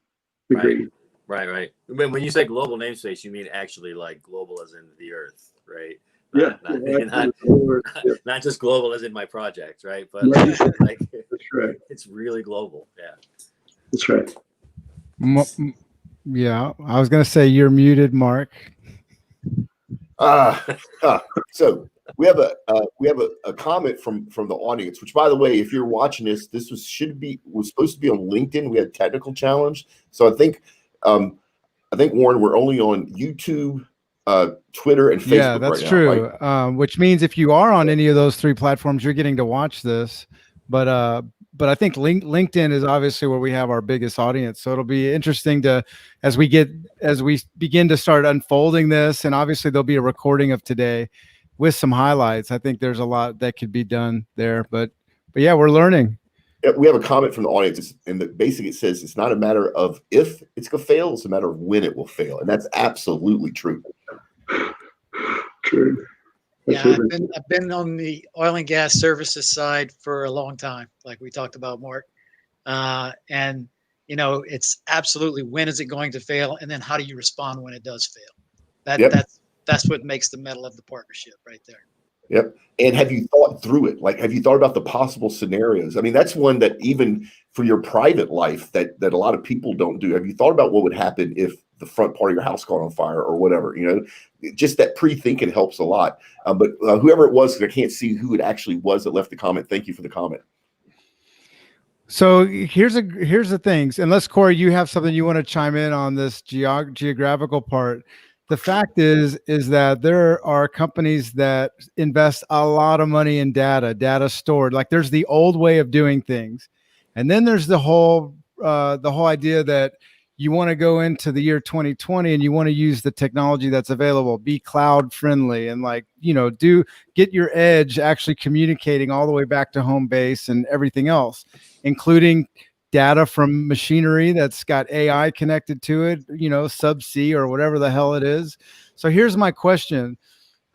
Agreed. Right. When you say global namespace, you mean actually global as in the earth, right? Not just global as in my project, right? But that's right. It's really global. Yeah, that's right. Yeah, I was going to say you're muted, Mark. So we have a comment from the audience, which, by the way, if you're watching this was supposed to be on LinkedIn. We had a technical challenge, so I think Warren, we're only on YouTube, Twitter, and Facebook. Yeah, that's right true. Now, right? Which means if you are on any of those 3 platforms, you're getting to watch this. But I think LinkedIn is obviously where we have our biggest audience. So it'll be interesting as we begin to start unfolding this, and obviously there'll be a recording of today with some highlights. I think there's a lot that could be done there. But yeah, we're learning. We have a comment from the audience, and basically it says it's not a matter of if it's going to fail, it's a matter of when it will fail. And that's absolutely true. True. Yeah, I've been on the oil and gas services side for a long time, like we talked about, Mark. And it's absolutely when is it going to fail, and then how do you respond when it does fail? That's what makes the metal of the partnership right there. Yep. And have you thought through it? Have you thought about the possible scenarios? I mean, that's one that even for your private life that a lot of people don't do. Have you thought about what would happen if the front part of your house caught on fire or whatever? Just that pre-thinking helps a lot. But whoever it was, I can't see who it actually was that left the comment. Thank you for the comment. So here's the things. Unless Corey, you have something you want to chime in on this geographical part. The fact is that there are companies that invest a lot of money in data stored. There's the old way of doing things, and then there's the whole idea that you want to go into the year 2020 and you want to use the technology that's available, be cloud friendly, and get your edge actually communicating all the way back to home base and everything else, including data from machinery that's got AI connected to it, subsea or whatever the hell it is. So here's my question.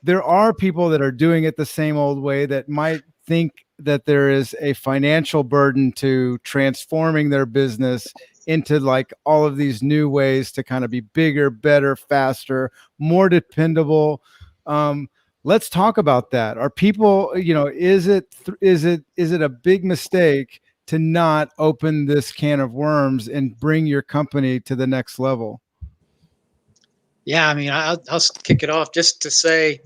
there are people that are doing it the same old way that might think that there is a financial burden to transforming their business into like all of these new ways to kind of be bigger, better, faster, more dependable. Let's talk about that. Are people, is it a big mistake to not open this can of worms and bring your company to the next level? Yeah, I mean, I'll kick it off just to say,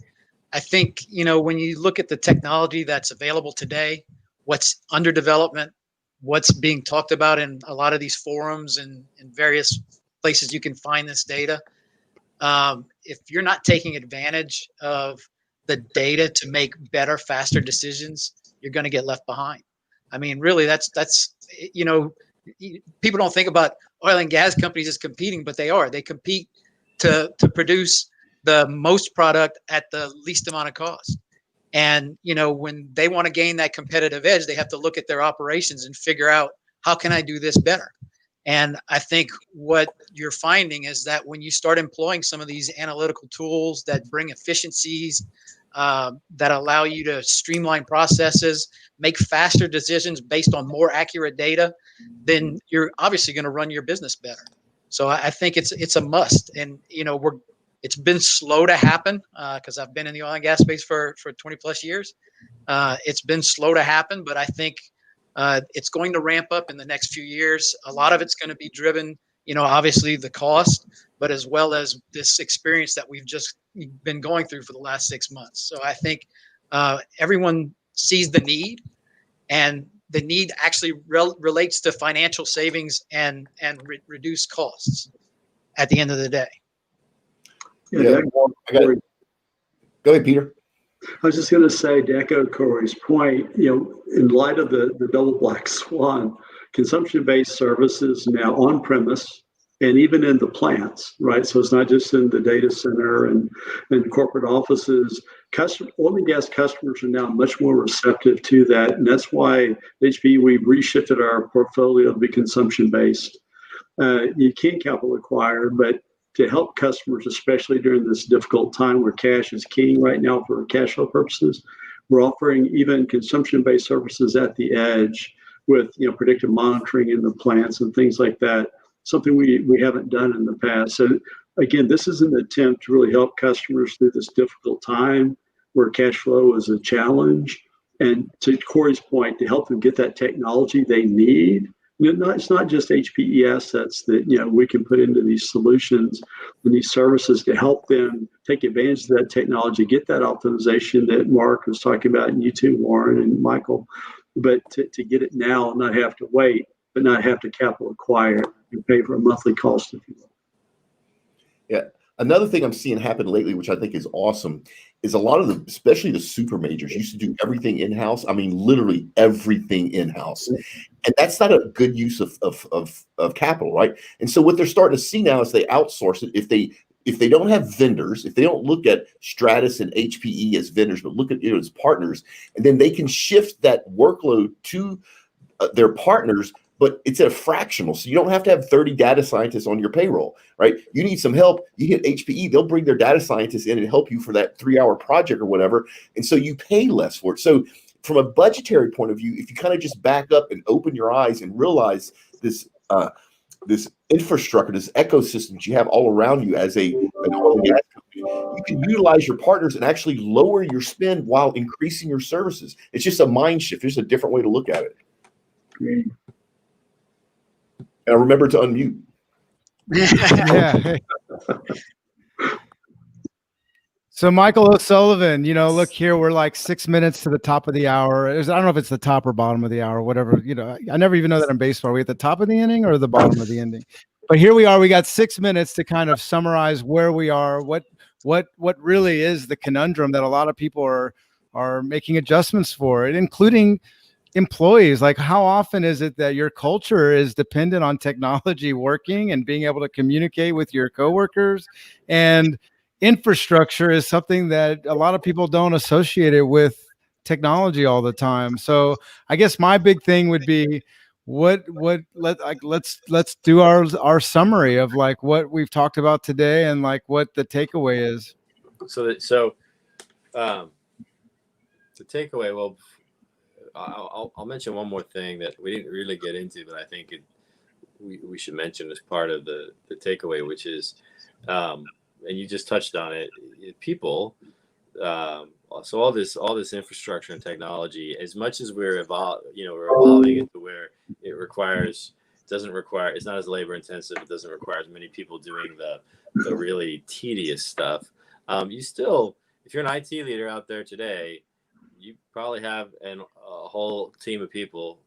I think, when you look at the technology that's available today, what's under development, what's being talked about in a lot of these forums and in various places you can find this data, if you're not taking advantage of the data to make better, faster decisions, you're going to get left behind. I mean, really, that's people don't think about oil and gas companies as competing, but they are. They compete to produce the most product at the least amount of cost. And, when they want to gain that competitive edge, they have to look at their operations and figure out, how can I do this better? And I think what you're finding is that when you start employing some of these analytical tools that bring efficiencies, that allow you to streamline processes, make faster decisions based on more accurate data, then you're obviously going to run your business better. So I think it's a must. And, it's been slow to happen because I've been in the oil and gas space for 20 plus years. It's been slow to happen, but I think it's going to ramp up in the next few years. A lot of it's going to be driven, obviously the cost, but as well as this experience that we've just been going through for the last 6 months. So I think everyone sees the need, and the need actually relates to financial savings and reduced costs at the end of the day. Yeah. Go ahead, Peter. I was just going to say, to echo Corey's point, in light of the double black swan, consumption-based services now on premise and even in the plants, right? So it's not just in the data center and corporate offices. Oil and gas customers are now much more receptive to that. And that's why at HPE, we've reshifted our portfolio to be consumption-based. You can capital acquire, but to help customers, especially during this difficult time where cash is king right now for cash flow purposes, we're offering even consumption-based services at the edge with predictive monitoring in the plants and things like that, something we haven't done in the past. So again, this is an attempt to really help customers through this difficult time where cash flow is a challenge. And to Corey's point, to help them get that technology they need. It's not just HPE assets that we can put into these solutions and these services to help them take advantage of that technology, get that optimization that Mark was talking about, and you too, Warren and Michael, but to get it now and not have to wait, but not have to capital acquire and pay for a monthly cost, if you will. Yeah. Another thing I'm seeing happen lately, which I think is awesome, is a lot of especially the super majors used to do everything in-house. I mean, literally everything in-house. And that's not a good use of capital, right? And so what they're starting to see now is they outsource it. If they don't have vendors, if they don't look at Stratus and HPE as vendors, but look at it as partners, and then they can shift that workload to their partners, but it's a fractional. So you don't have to have 30 data scientists on your payroll, right? You need some help. You hit HPE, they'll bring their data scientists in and help you for that 3-hour project or whatever. And so you pay less for it. So from a budgetary point of view, if you kind of just back up and open your eyes and realize this infrastructure, this ecosystem that you have all around you as an oil and gas company, you can utilize your partners and actually lower your spend while increasing your services. It's just a mind shift. There's a different way to look at it. Great. And remember to unmute. Yeah. So Michael O'Sullivan, look here, we're like 6 minutes to the top of the hour. I don't know if it's the top or bottom of the hour, whatever. I never even know that in baseball. Are we at the top of the inning or the bottom of the inning? But here we are. We got 6 minutes to kind of summarize where we are, what really is the conundrum that a lot of people are making adjustments for it, including employees. Like, how often is it that your culture is dependent on technology working and being able to communicate with your coworkers? And infrastructure is something that a lot of people don't associate it with technology all the time. So I guess my big thing would be let's do our summary of like what we've talked about today and like what the takeaway is. So The takeaway, well, I'll mention one more thing that we didn't really get into, but I think we should mention as part of the takeaway, which is, and you just touched on it, people. So all this infrastructure and technology, as much as we're evolving into where it's not as labor intensive. It doesn't require as many people doing the really tedious stuff. You still, if you're an IT leader out there today, you probably have a whole team of people,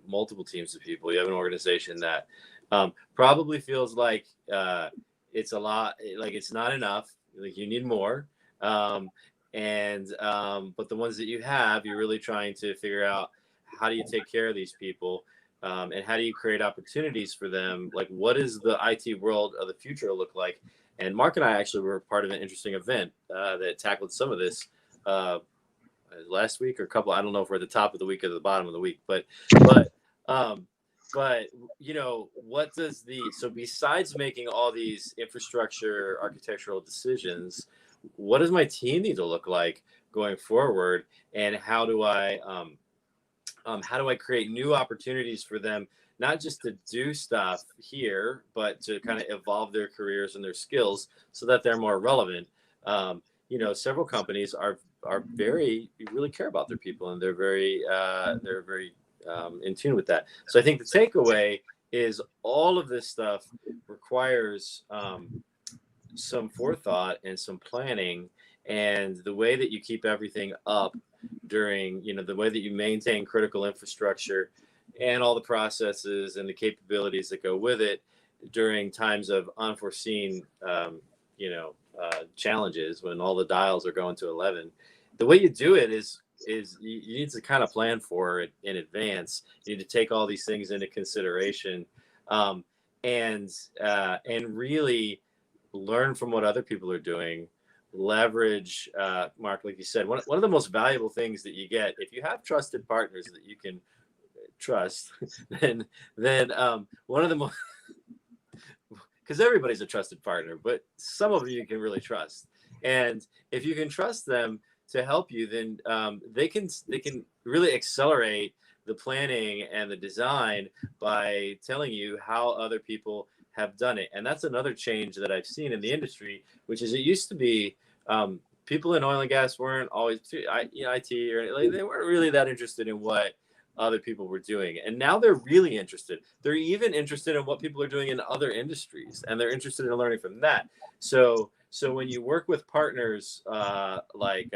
multiple teams of people. You have an organization that probably feels like it's a lot, like it's not enough, like you need more. But the ones that you have, you're really trying to figure out, how do you take care of these people, and how do you create opportunities for them? Like, what is the IT world of the future look like? And Mark and I actually were part of an interesting event that tackled some of this last week or a couple. I don't know if we're at the top of the week or the bottom of the week, but what does so besides making all these infrastructure architectural decisions, what does my team need to look like going forward, and how do I create new opportunities for them, not just to do stuff here, but to kind of evolve their careers and their skills so that they're more relevant. Several companies are really care about their people, and they're very in tune with that. So I think the takeaway is all of this stuff requires some forethought and some planning, and the way that you keep everything up during, the way that you maintain critical infrastructure and all the processes and the capabilities that go with it during times of unforeseen, challenges, when all the dials are going to 11. The way you do it is you need to kind of plan for it in advance. You need to take all these things into consideration, and really learn from what other people are doing. Leverage, Mark, like you said, one of the most valuable things that you get, if you have trusted partners that you can trust, then one of the most, because everybody's a trusted partner, but some of you can really trust, and if you can trust them to help you, then they can really accelerate the planning and the design by telling you how other people have done it. And that's another change that I've seen in the industry, which is, it used to be people in oil and gas weren't always IT, or they weren't really that interested in what other people were doing, and now they're really interested. They're even interested in what people are doing in other industries, and they're interested in learning from that. So when you work with partners like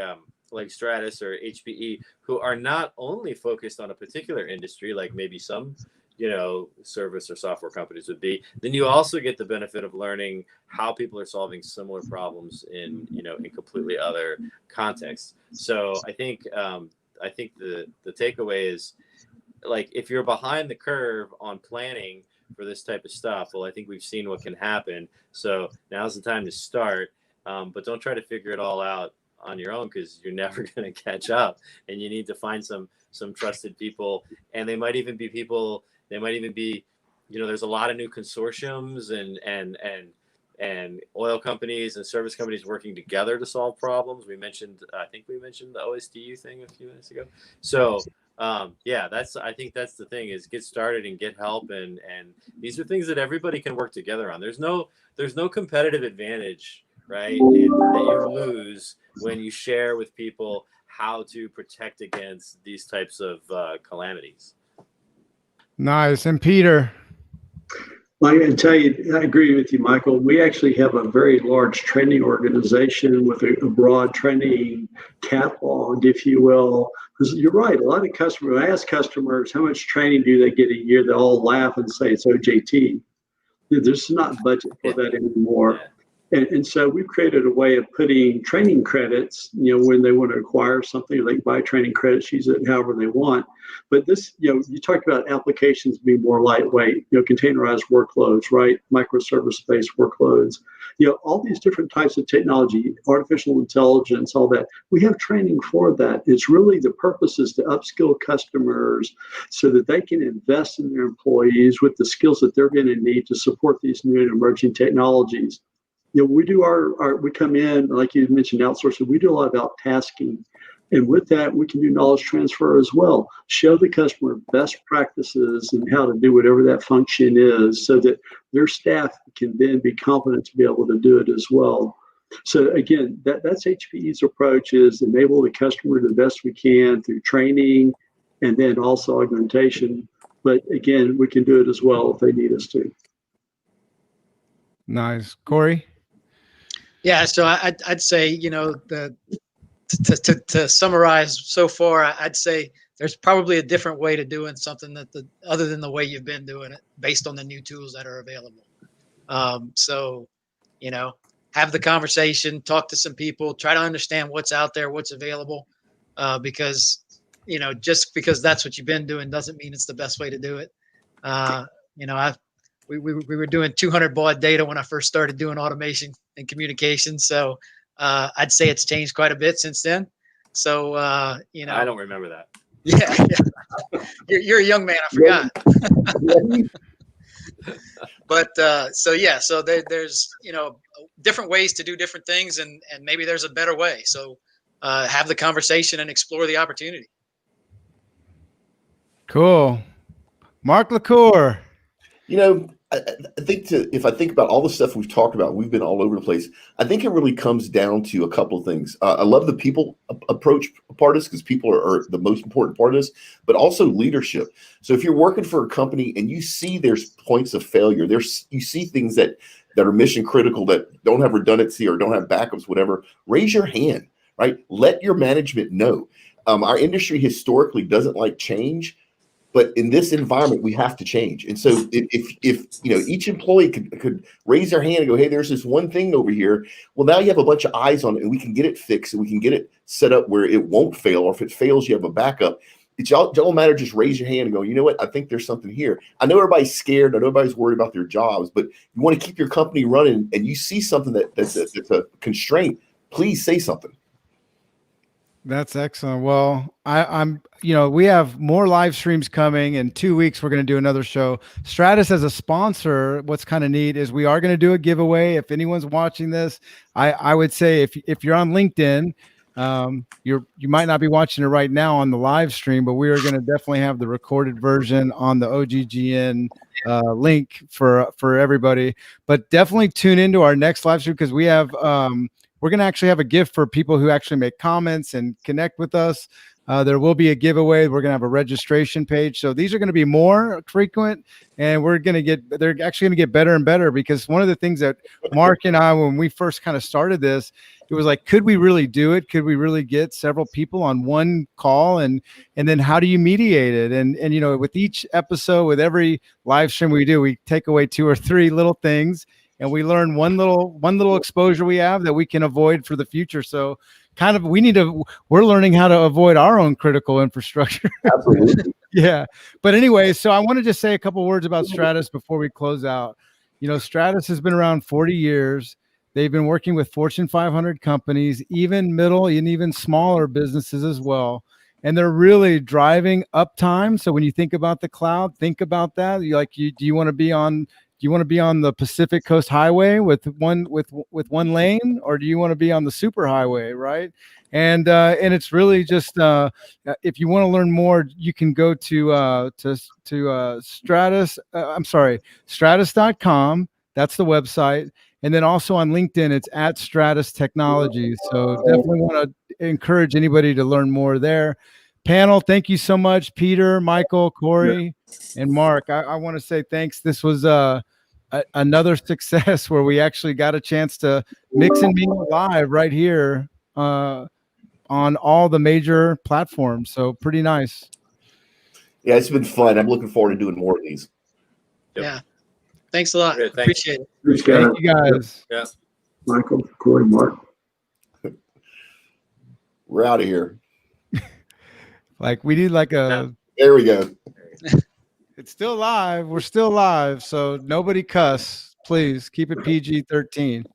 Stratus or HPE, who are not only focused on a particular industry, like maybe some service or software companies would be, then you also get the benefit of learning how people are solving similar problems in completely other contexts. So I think the takeaway is, like, if you're behind the curve on planning for this type of stuff, well, I think we've seen what can happen. So now's the time to start, but don't try to figure it all out on your own, because you're never going to catch up, and you need to find some trusted people. And they might even be there's a lot of new consortiums and oil companies and service companies working together to solve problems. I think we mentioned the OSDU thing a few minutes ago. So I think that's the thing, is get started and get help, and these are things that everybody can work together on. There's no competitive advantage, right, that you lose when you share with people how to protect against these types of calamities. Nice. And Peter? I can tell you, I agree with you, Michael. We actually have a very large training organization with a broad training catalog, if you will. Because you're right, a lot of customers, I ask customers, how much training do they get a year? They all laugh and say it's OJT. There's not budget for that anymore. And so we've created a way of putting training credits, when they want to acquire something, they can buy training credits, use it however they want. But this, you talked about applications being more lightweight, containerized workloads, right? Microservice-based workloads, all these different types of technology, artificial intelligence, all that. We have training for that. It's really, the purpose is to upskill customers so that they can invest in their employees with the skills that they're going to need to support these new and emerging technologies. we do we come in, like you mentioned, outsourcing. We do a lot about tasking. And with that, we can do knowledge transfer as well. Show the customer best practices and how to do whatever that function is so that their staff can then be competent to be able to do it as well. So again, that's HPE's approach, is enable the customer the best we can through training and then also augmentation. But again, we can do it as well if they need us to. Nice. Corey? Yeah, so I'd say, to summarize so far, I'd say there's probably a different way to doing something other than the way you've been doing it, based on the new tools that are available. So, have the conversation, talk to some people, try to understand what's out there, what's available, because, just because that's what you've been doing doesn't mean it's the best way to do it. We were doing 200 baud data when I first started doing automation and communication. So I'd say it's changed quite a bit since then. So, I don't remember that. Yeah. You're a young man. I forgot. But so there's, different ways to do different things, and maybe there's a better way. So have the conversation and explore the opportunity. Cool. Mark LaCour. I think if I think about all the stuff we've talked about, we've been all over the place. I think it really comes down to a couple of things. I love the people approach part of this, because people are the most important part of this, but also leadership. So if you're working for a company and you see there's points of failure, you see things that are mission critical, that don't have redundancy or don't have backups, whatever, raise your hand, right? Let your management know. Our industry historically doesn't like change. But in this environment, we have to change. And so if each employee could raise their hand and go, hey, there's this one thing over here. Well, now you have a bunch of eyes on it, and we can get it fixed, and we can get it set up where it won't fail. Or if it fails, you have a backup. It don't matter. Just raise your hand and go, you know what? I think there's something here. I know everybody's scared. I know everybody's worried about their jobs, but you want to keep your company running, and you see something that's a constraint, please say something. That's excellent. Well, we have more live streams coming. In 2 weeks, we're going to do another show. Stratus as a sponsor, what's kind of neat is we are going to do a giveaway. If anyone's watching this, I would say if you're on LinkedIn, you might not be watching it right now on the live stream, but we are going to definitely have the recorded version on the OGGN link for everybody. But definitely tune into our next live stream, because we have we're going to actually have a gift for people who actually make comments and connect with us. There will be a giveaway. We're going to have a registration page. So these are going to be more frequent, and they're actually going to get better and better, because one of the things that Mark and I, when we first kind of started this, it was like, could we really do it? Could we really get several people on one call? And then how do you mediate it? And with each episode, with every live stream we do, we take away 2 or 3 little things, and we learn one little exposure we have that we can avoid for the future. So kind of we're learning how to avoid our own critical infrastructure. Absolutely. Yeah. But anyway, so I want to just say a couple words about Stratus before we close out. Stratus has been around 40 years. They've been working with Fortune 500 companies, even middle and even smaller businesses as well. And they're really driving uptime. So when you think about the cloud, think about that. Do you want to be on the Pacific Coast Highway with one lane, or do you want to be on the super highway, right? And it's really just if you want to learn more, you can go to stratus.com. That's the website. And then also on LinkedIn, it's at Stratus Technologies. So definitely want to encourage anybody to learn more there. Panel, thank you so much, Peter, Michael, Corey, and Mark. I want to say thanks. This was another success where we actually got a chance to mix and mingle live right here on all the major platforms. So pretty nice. Yeah, it's been fun. I'm looking forward to doing more of these. Yep. Yeah. Thanks a lot. Great, thanks. Appreciate it. Thank you guys. Yeah. Michael, Corey, Mark. We're out of here. We need There we go. It's still live. We're still live. So nobody cuss. Please keep it PG-13.